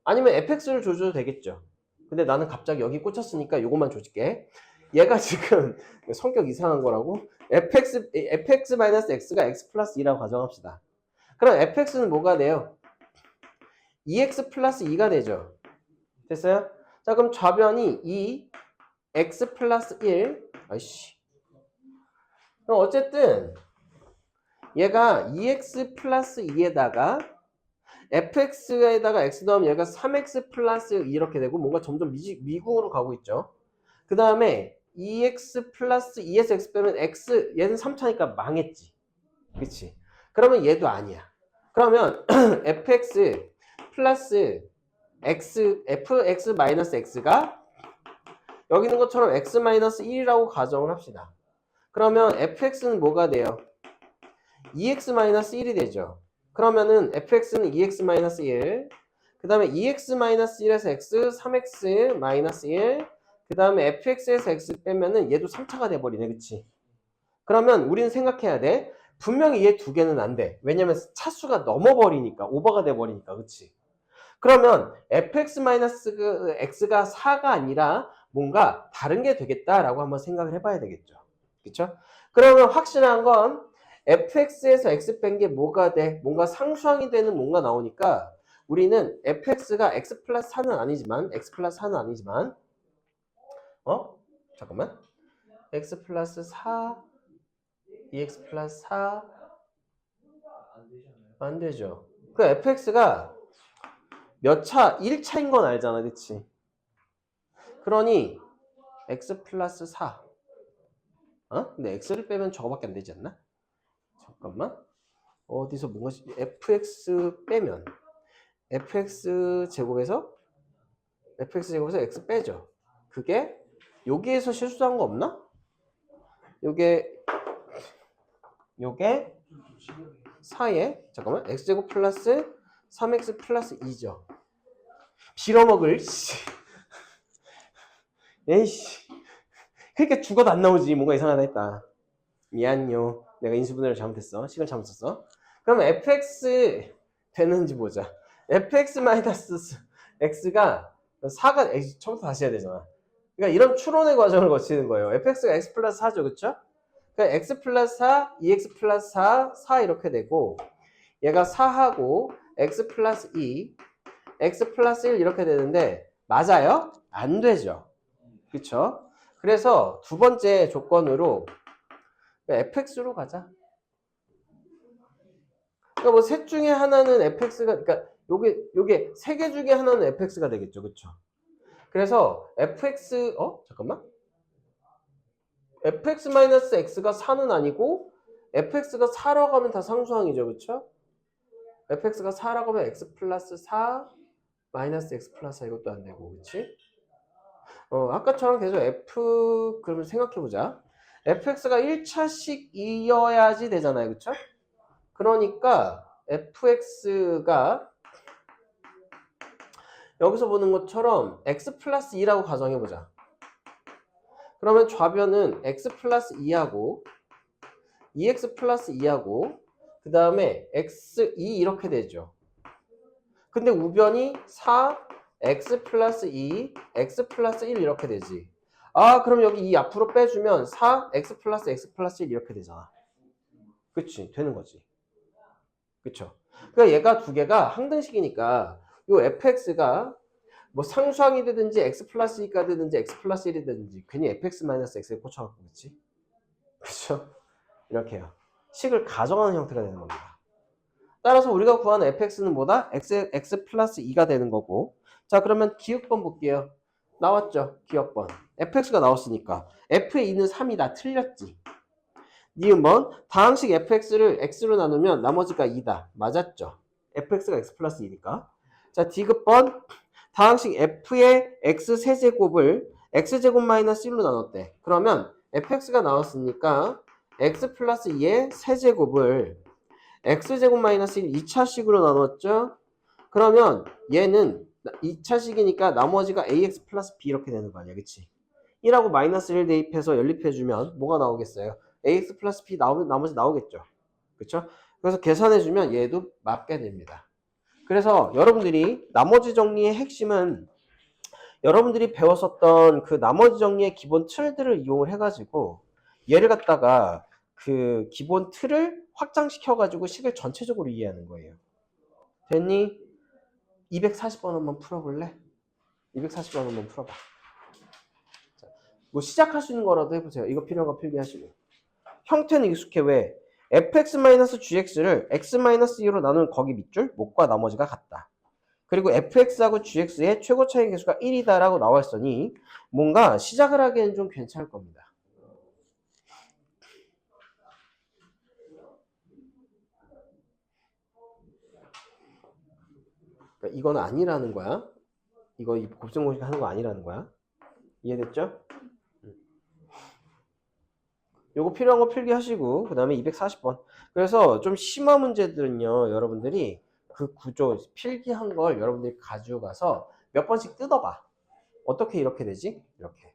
아니면 fx를 조져도 되겠죠. 근데 나는 갑자기 여기 꽂혔으니까 요것만 조질게. 얘가 지금 성격 이상한 거라고. fx 마이너스 x가 x 플러스 2라고 가정합시다. 그럼 fx는 뭐가 돼요? 2x 플러스 2가 되죠. 됐어요? 자, 그럼 좌변이 2 x 플러스 1. 아이씨. 그럼 어쨌든 얘가 2x 플러스 2에다가 fx에다가 x 넣으면 얘가 3x 플러스 2 이렇게 되고 뭔가 점점 미궁으로 가고 있죠. 그 다음에 2x 플러스 2에서 x 빼면 x 얘는 3차니까 망했지. 그치? 그러면 얘도 아니야. 그러면 fx 플러스 fx 마이너스 x가 여기 있는 것처럼 x 마이너스 1이라고 가정을 합시다. 그러면 fx는 뭐가 돼요? 2x 마이너스 1이 되죠. 그러면은 fx는 2x 마이너스 1, 그 다음에 2x 마이너스 1에서 x, 3x 마이너스 1, 그 다음에 fx에서 x 빼면은 얘도 3차가 돼버리네. 그치? 그러면 우리는 생각해야 돼. 분명히 얘 두 개는 안 돼. 왜냐면 차수가 넘어버리니까, 오버가 돼버리니까. 그치? 그러면 fx 마이너스 x가 4가 아니라 뭔가 다른 게 되겠다라고 한번 생각을 해봐야 되겠죠. 그쵸? 그러면 확실한 건 fx에서 x 뺀 게 뭐가 돼? 뭔가 상수항이 되는 뭔가 나오니까 우리는 fx가 x 플러스 4는 아니지만 잠깐만. x 플러스 4 2x 플러스 4 안 되죠. 그 fx가 몇 차? 1차인 건 알잖아. 그치? 그러니 x 플러스 4 근데 x를 빼면 저거밖에 안 되지 않나? 잠깐만. 어디서 뭔가 fx 빼면 fx 제곱에서 x 빼죠. 그게 여기에서 실수한 거 없나? 요게 4에 잠깐만 x제곱 플러스 3x 플러스 2죠. 빌어먹을 에이씨. 그러니까 죽어도 안 나오지. 뭔가 이상하다 했다. 미안요. 내가 인수분해를 잘못했어. 시간 잘못 썼어. 그럼 fx 되는지 보자. fx 마이너스 x가 4가 x 처음부터 다시 해야 되잖아. 그러니까 이런 추론의 과정을 거치는 거예요. fx가 x 플러스 4죠. 그쵸? 그러니까 x 플러스 4, 2x 플러스 4, 4 이렇게 되고 얘가 4하고 x 플러스 2, x 플러스 1 이렇게 되는데 맞아요? 안 되죠. 그쵸? 그래서 두 번째 조건으로 fx로 가자. 그러니까 뭐 셋 중에 하나는 fx가 그러니까 요게 세 개 중에 하나는 fx가 되겠죠. 그쵸? 그래서 fx 잠깐만. fx 마이너스 x가 4는 아니고 fx가 4라고 하면 다 상수항이죠. 그쵸? fx가 4라고 하면 x 플러스 4 마이너스 x 플러스 4 이것도 안 되고. 그치? 아까처럼 계속 그러면 생각해보자. fx가 1차식이어야지 되잖아요. 그쵸? 그러니까 fx가 여기서 보는 것처럼 x 플러스 2라고 가정해보자. 그러면 좌변은 x 플러스 2하고 2x 플러스 2하고 그 다음에 x 2 이렇게 되죠. 근데 우변이 4 x 플러스 2 x 플러스 1 이렇게 되지. 그럼 여기 2 앞으로 빼주면 4 x 플러스 1 이렇게 되잖아. 그치? 되는 거지. 그쵸? 그러니까 얘가 두 개가 항등식이니까 요 fx가 뭐 상수항이 되든지 x 플러스 2가 되든지 x 플러스 1이 되든지 괜히 fx 마이너스 x에 꽂혀갖고 그렇지? 그쵸? 이렇게 해요. 식을 가정하는 형태가 되는 겁니다. 따라서 우리가 구하는 fx는 뭐다? x 플러스 2가 되는 거고 자, 그러면 기억번 볼게요. 나왔죠? 기억번. fx가 나왔으니까. f의 2는 3이다. 틀렸지? 니은번 다항식 fx를 x로 나누면 나머지가 2다. 맞았죠? fx가 x 플러스 2니까. 자, 디귿번 다항식 f의 x 세제곱을 x제곱 마이너스 1로 나눴대. 그러면 fx가 나왔으니까 x 플러스 2의 세제곱을 x제곱 마이너스 1 2차식으로 나눴죠? 그러면 얘는 2차식이니까 나머지가 ax 플러스 b 이렇게 되는 거 아니야. 그치? 1하고 마이너스 1 대입해서 연립해주면 뭐가 나오겠어요? ax 플러스 b 나머지 나오겠죠. 그쵸? 그래서 계산해주면 얘도 맞게 됩니다. 그래서 여러분들이 나머지 정리의 핵심은 여러분들이 배웠었던 그 나머지 정리의 기본 틀들을 이용을 해가지고 얘를 갖다가 그 기본 틀을 확장시켜가지고 식을 전체적으로 이해하는 거예요. 됐니? 240번 한번 풀어볼래? 240번 한번 풀어봐. 뭐 시작할 수 있는 거라도 해보세요. 이거 필요한 거 필기하시고. 형태는 익숙해. 왜? fx-gx를 x-2로 나눈 거기 밑줄, 목과 나머지가 같다. 그리고 fx하고 gx의 최고 차이 계수가 1이다 라고 나와 있으니 뭔가 시작을 하기에는 좀 괜찮을 겁니다. 그러니까 이건 아니라는 거야. 이거 곱셈공식 하는 거 아니라는 거야. 이해됐죠? 요거 필요한 거 필기하시고 그 다음에 240번. 그래서 좀 심한 문제들은요, 여러분들이 그 구조 필기한 걸 여러분들이 가지고 가서 몇 번씩 뜯어봐. 어떻게 이렇게 되지? 이렇게.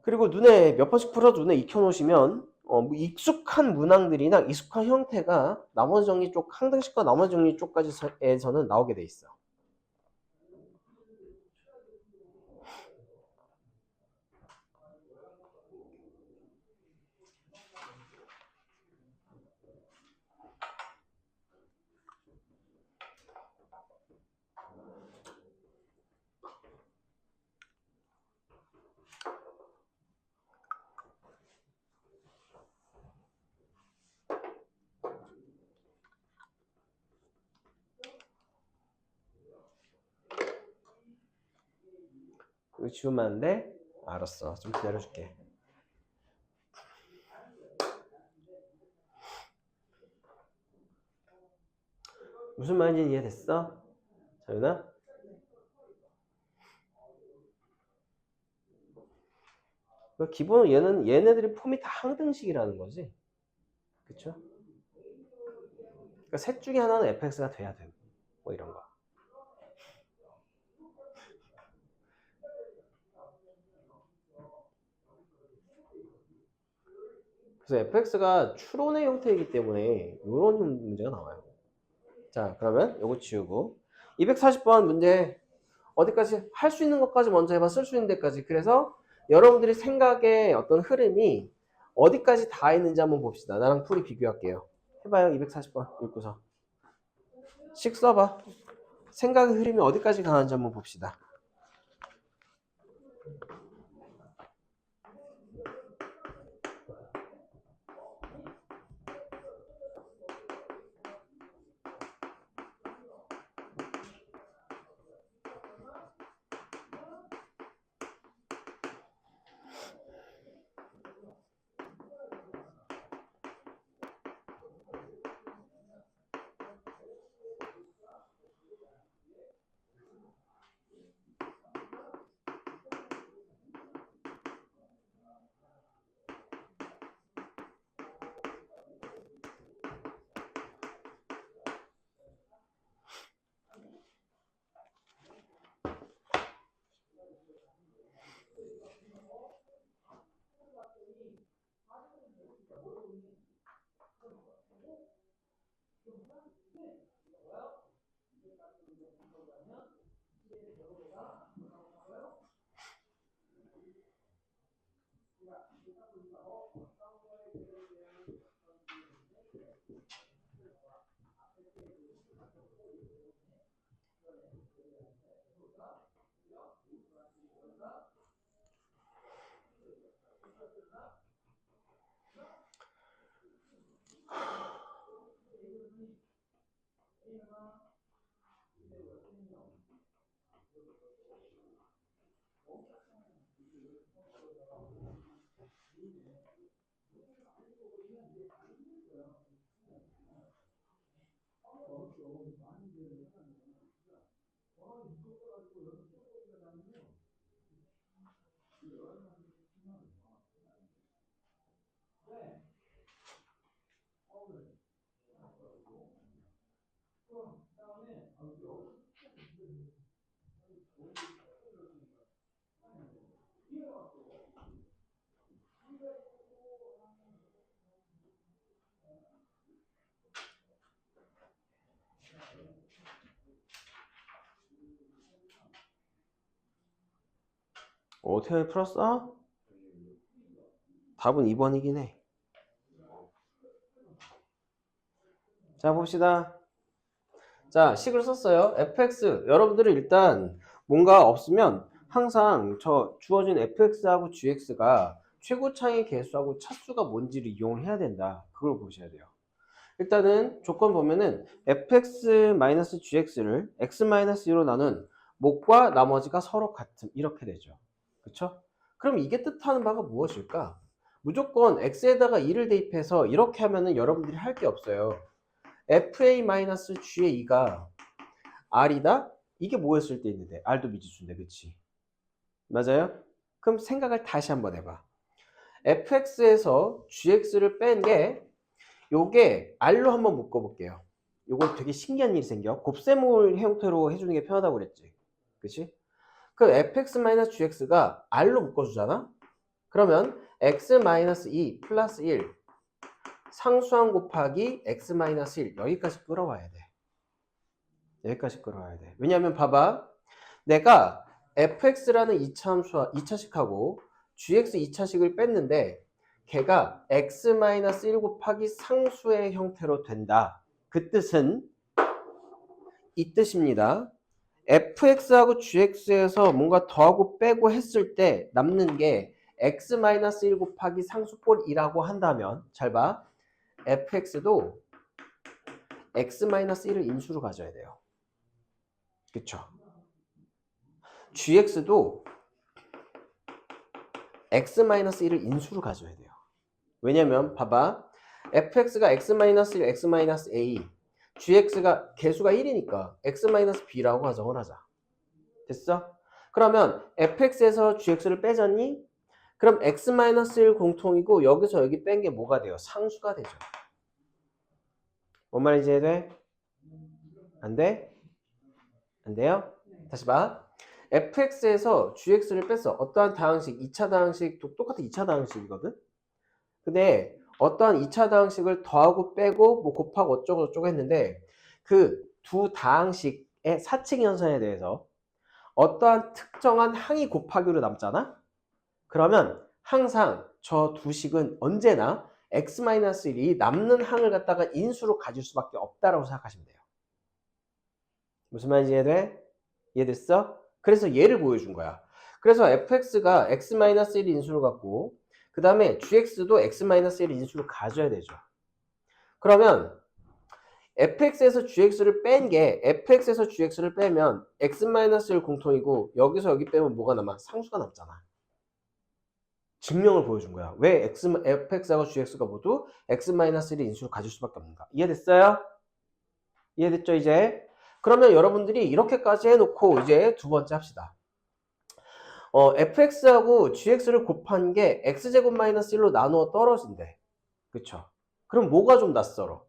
그리고 눈에 몇 번씩 풀어 눈에 익혀놓으시면 뭐 익숙한 문항들이나 익숙한 형태가 나머지 정리 쪽 항등식과 나머지 정리 쪽까지에서는 나오게 돼 있어. 이거 지우면 안 돼? 알았어. 좀 기다려줄게. 무슨 말인지 이해됐어? 자윤아? 기본은 얘네들이 폼이 다 항등식이라는 거지. 그쵸? 그러니까 셋 중에 하나는 fx가 돼야 돼. 뭐 이런 거. 그래서 fx가 추론의 형태이기 때문에 이런 문제가 나와요. 자, 그러면 요거 지우고 240번 문제 어디까지 할 수 있는 것까지 먼저 해봐. 쓸 수 있는 데까지. 그래서 여러분들이 생각의 어떤 흐름이 어디까지 다 있는지 한번 봅시다. 나랑 풀이 비교할게요. 해봐요. 240번 읽고서 식 써봐. 생각의 흐름이 어디까지 가는지 한번 봅시다. 어떻게 풀었어? 답은 2번이긴 해. 자, 봅시다. 자, 식을 썼어요. fx. 여러분들은 일단 뭔가 없으면 항상 저 주어진 fx하고 gx가 최고차의 개수하고 차수가 뭔지를 이용을 해야 된다. 그걸 보셔야 돼요. 일단은 조건 보면은 fx-gx를 x-2로 나눈 목과 나머지가 서로 같음. 이렇게 되죠. 그쵸? 그럼 이게 뜻하는 바가 무엇일까? 무조건 x에다가 2를 대입해서 이렇게 하면은 여러분들이 할 게 없어요. fa-g의 2가 r이다? 이게 뭐였을 때 있는데? r도 미지수인데, 그치? 맞아요? 그럼 생각을 다시 한번 해봐. fx에서 gx를 뺀 게 요게 r로 한번 묶어볼게요. 요거 되게 신기한 일이 생겨. 곱셈을 형태로 해주는 게 편하다고 그랬지. 그치? 그 fx-gx가 r로 묶어주잖아? 그러면 x-2 플러스 1 상수항 곱하기 x-1 여기까지 끌어와야 돼. 여기까지 끌어와야 돼. 왜냐면 봐봐. 내가 fx라는 2차식하고 gx 2차식을 뺐는데 걔가 x-1 곱하기 상수의 형태로 된다. 그 뜻은 이 뜻입니다. fx하고 gx에서 뭔가 더하고 빼고 했을 때 남는 게 x-1 곱하기 상수꼴 2라고 한다면 잘 봐. fx도 x-1을 인수로 가져야 돼요. 그쵸? gx도 x-1을 인수로 가져야 돼요. 왜냐면 봐봐. fx가 x-1, x-a gx가 개수가 1이니까 x-b라고 가정을 하자. 됐어? 그러면 fx에서 gx를 빼졌니? 그럼 x-1 공통이고 여기서 여기 뺀 게 뭐가 돼요? 상수가 되죠. 뭔 말인지 이해돼? 안 돼? 안 돼요? 다시 봐. fx에서 gx를 뺐어. 어떠한 다항식, 2차 다항식, 똑같은 2차 다항식이거든? 근데 어떠한 2차 다항식을 더하고 빼고 뭐 곱하고 어쩌고 저쩌고 했는데 그 두 다항식의 사칙 연산에 대해서 어떠한 특정한 항이 곱하기로 남잖아? 그러면 항상 저 두 식은 언제나 x-1이 남는 항을 갖다가 인수로 가질 수밖에 없다라고 생각하시면 돼요. 무슨 말인지 이해돼? 이해됐어? 그래서 얘를 보여준 거야. 그래서 fx가 x-1 인수로 갖고 그 다음에 gx도 x-1 인수로 가져야 되죠. 그러면 fx에서 gx를 뺀 게 fx에서 gx를 빼면 x-1 공통이고 여기서 여기 빼면 뭐가 남아? 상수가 남잖아. 증명을 보여준 거야. 왜 fx하고 gx가 모두 x-1을 인수로 가질 수밖에 없는가? 이해됐어요? 이해됐죠 이제? 그러면 여러분들이 이렇게까지 해놓고 이제 두 번째 합시다. fx하고 gx를 곱한 게 x제곱 마이너스 1로 나누어 떨어진대. 그쵸? 그럼 뭐가 좀 낯설어?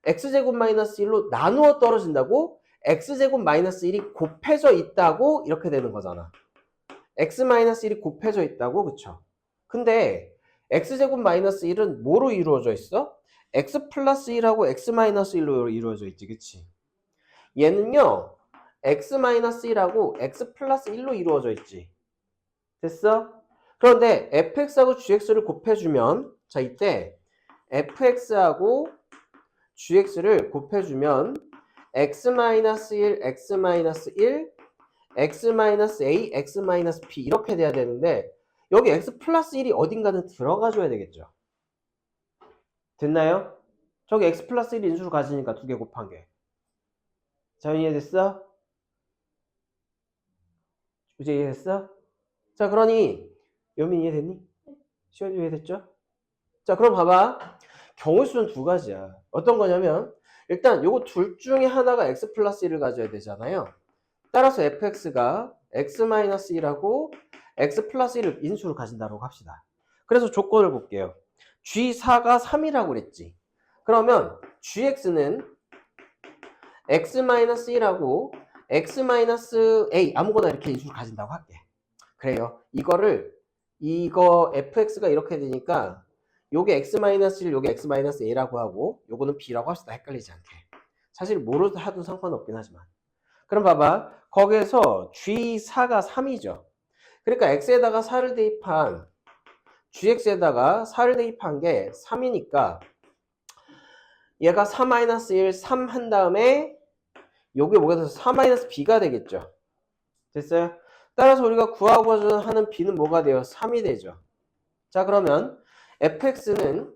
x제곱 마이너스 1로 나누어 떨어진다고? x제곱 마이너스 1이 곱해져 있다고? 이렇게 되는 거잖아. x 마이너스 1이 곱해져 있다고? 그쵸? 근데 x제곱 마이너스 1은 뭐로 이루어져 있어? x 플러스 1하고 x 마이너스 1로 이루어져 있지. 그치? 얘는요. x 마이너스 1하고 x 플러스 1로 이루어져 있지. 됐어? 그런데 fx하고 gx를 곱해주면 자 이때 fx하고 gx를 곱해주면 x-1, x-1, x-a, x-p 이렇게 돼야 되는데 여기 x 플러스 1이 어딘가는 들어가줘야 되겠죠. 됐나요? 저기 x 플러스 1 인수로 가지니까 두 개 곱한 게. 자, 이해됐어? 이제 이해됐어? 자, 그러니 여민 이해됐니? 시원이 이해됐죠? 자, 그럼 봐봐. 경우수는 두 가지야. 어떤 거냐면 일단 요거 둘 중에 하나가 x 플러스 1을 가져야 되잖아요. 따라서 fx가 x-1하고 x 플러스 1을 인수로 가진다고 합시다. 그래서 조건을 볼게요. g4가 3이라고 그랬지. 그러면 gx는 x-1하고 x-a 아무거나 이렇게 인수를 가진다고 할게. 그래요. 이거 fx가 이렇게 되니까 요게 x-1, 요게 x-a라고 하고 요거는 b라고 합시다. 헷갈리지 않게. 사실 뭐로 하도 상관없긴 하지만. 그럼 봐봐. 거기에서 g4가 3이죠. 그러니까 x에다가 4를 대입한 gx에다가 4를 대입한 게 3이니까 얘가 4-1, 3 한 다음에 요게 뭐가 돼서 4-b가 되겠죠. 됐어요? 따라서 우리가 구하고자 하는 b는 뭐가 돼요? 3이 되죠. 자, 그러면 fx는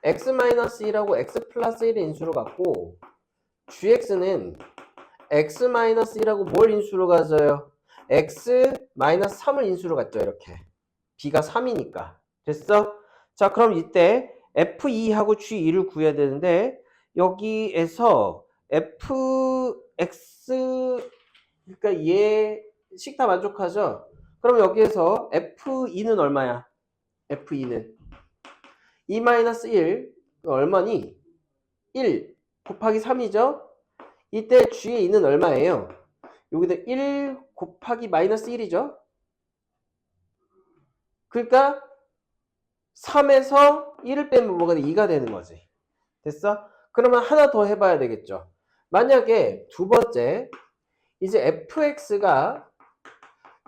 x-1하고 x 플러스 1을 인수로 갖고 gx는 x-1하고 뭘 인수로 가져요? x-3을 인수로 갔죠. 이렇게 b가 3이니까 됐어? 자, 그럼 이때 f2하고 g2를 구해야 되는데 여기에서 fx 그러니까 얘식 다 만족하죠? 그럼 여기에서 f2는 얼마야? f2는 2-1 얼마니? 1 곱하기 3이죠? 이때 g의 2는 얼마예요? 여기다 1 곱하기 마이너스 1이죠? 그러니까 3에서 1을 빼면 뭐가 돼? 2가 되는 거지. 됐어? 그러면 하나 더 해봐야 되겠죠. 만약에 두 번째 이제 fx가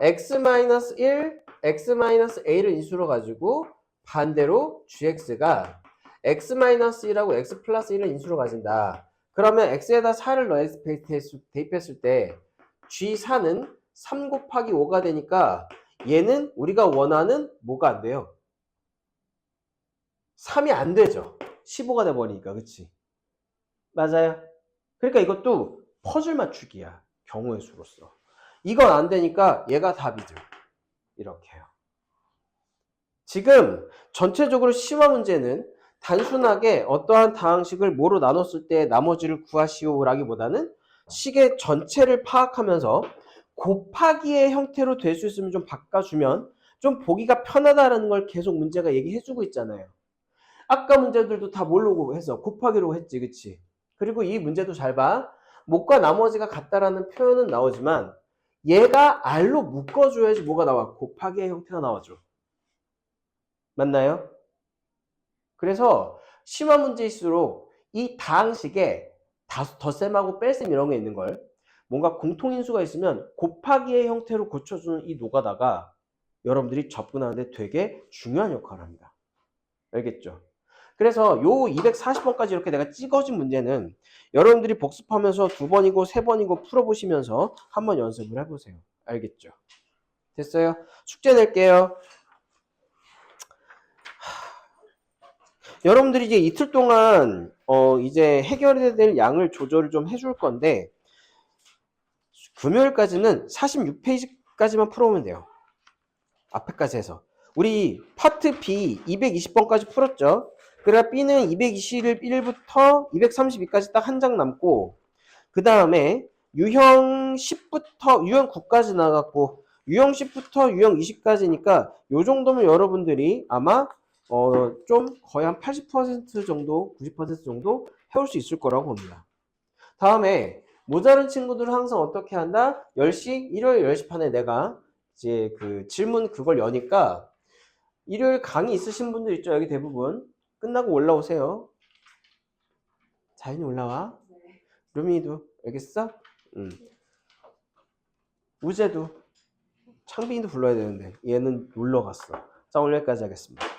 x-1, x-a를 인수로 가지고 반대로 gx가 x-1하고 x 플러스 1을 인수로 가진다. 그러면 x에다 4를 대입했을 때 g4는 3 곱하기 5가 되니까 얘는 우리가 원하는 뭐가 안 돼요? 3이 안 되죠. 15가 돼버리니까. 그치? 맞아요. 그러니까 이것도 퍼즐 맞추기야. 경우의 수로서. 이건 안 되니까 얘가 답이죠. 이렇게요. 지금 전체적으로 심화 문제는 단순하게 어떠한 다항식을 뭐로 나눴을 때 나머지를 구하시오 라기보다는 식의 전체를 파악하면서 곱하기의 형태로 될 수 있으면 좀 바꿔주면 좀 보기가 편하다는 걸 계속 문제가 얘기해주고 있잖아요. 아까 문제들도 다 뭘로 해서 곱하기로 했지, 그치? 그리고 이 문제도 잘 봐. 못과 나머지가 같다라는 표현은 나오지만 얘가 R로 묶어줘야지 뭐가 나와? 곱하기의 형태가 나와줘. 맞나요? 그래서 심화 문제일수록 이 다항식에 덧셈하고 뺄셈 이런 게 있는 걸 뭔가 공통인수가 있으면 곱하기의 형태로 고쳐주는 이 노가다가 여러분들이 접근하는데 되게 중요한 역할을 합니다. 알겠죠? 그래서 요 240번까지 이렇게 내가 찍어진 문제는 여러분들이 복습하면서 2번이고 3번이고 풀어보시면서 한번 연습을 해보세요. 알겠죠? 됐어요? 숙제 낼게요. 여러분들이 이제 이틀 동안 이제 해결해야 될 양을 조절을 좀 해줄 건데 금요일까지는 46페이지까지만 풀어오면 돼요. 앞에까지 해서. 우리 파트 B 220번까지 풀었죠? 그래야 B는 221부터 232까지 딱 한 장 남고 그 다음에 유형 10부터 유형 9까지 나갔고 유형 10부터 유형 20까지니까 요 정도면 여러분들이 아마 좀 거의 한 80% 정도 90% 정도 해올 수 있을 거라고 봅니다. 다음에 모자른 친구들은 항상 어떻게 한다? 10시 일요일 10시 반에 내가 이제 그 질문 그걸 여니까 일요일 강의 있으신 분들 있죠? 여기 대부분 끝나고 올라오세요. 자연히 올라와. 루미도 알겠어? 응. 우재도 창빈이도 불러야 되는데 얘는 놀러 갔어. 자, 오늘 여기까지 하겠습니다.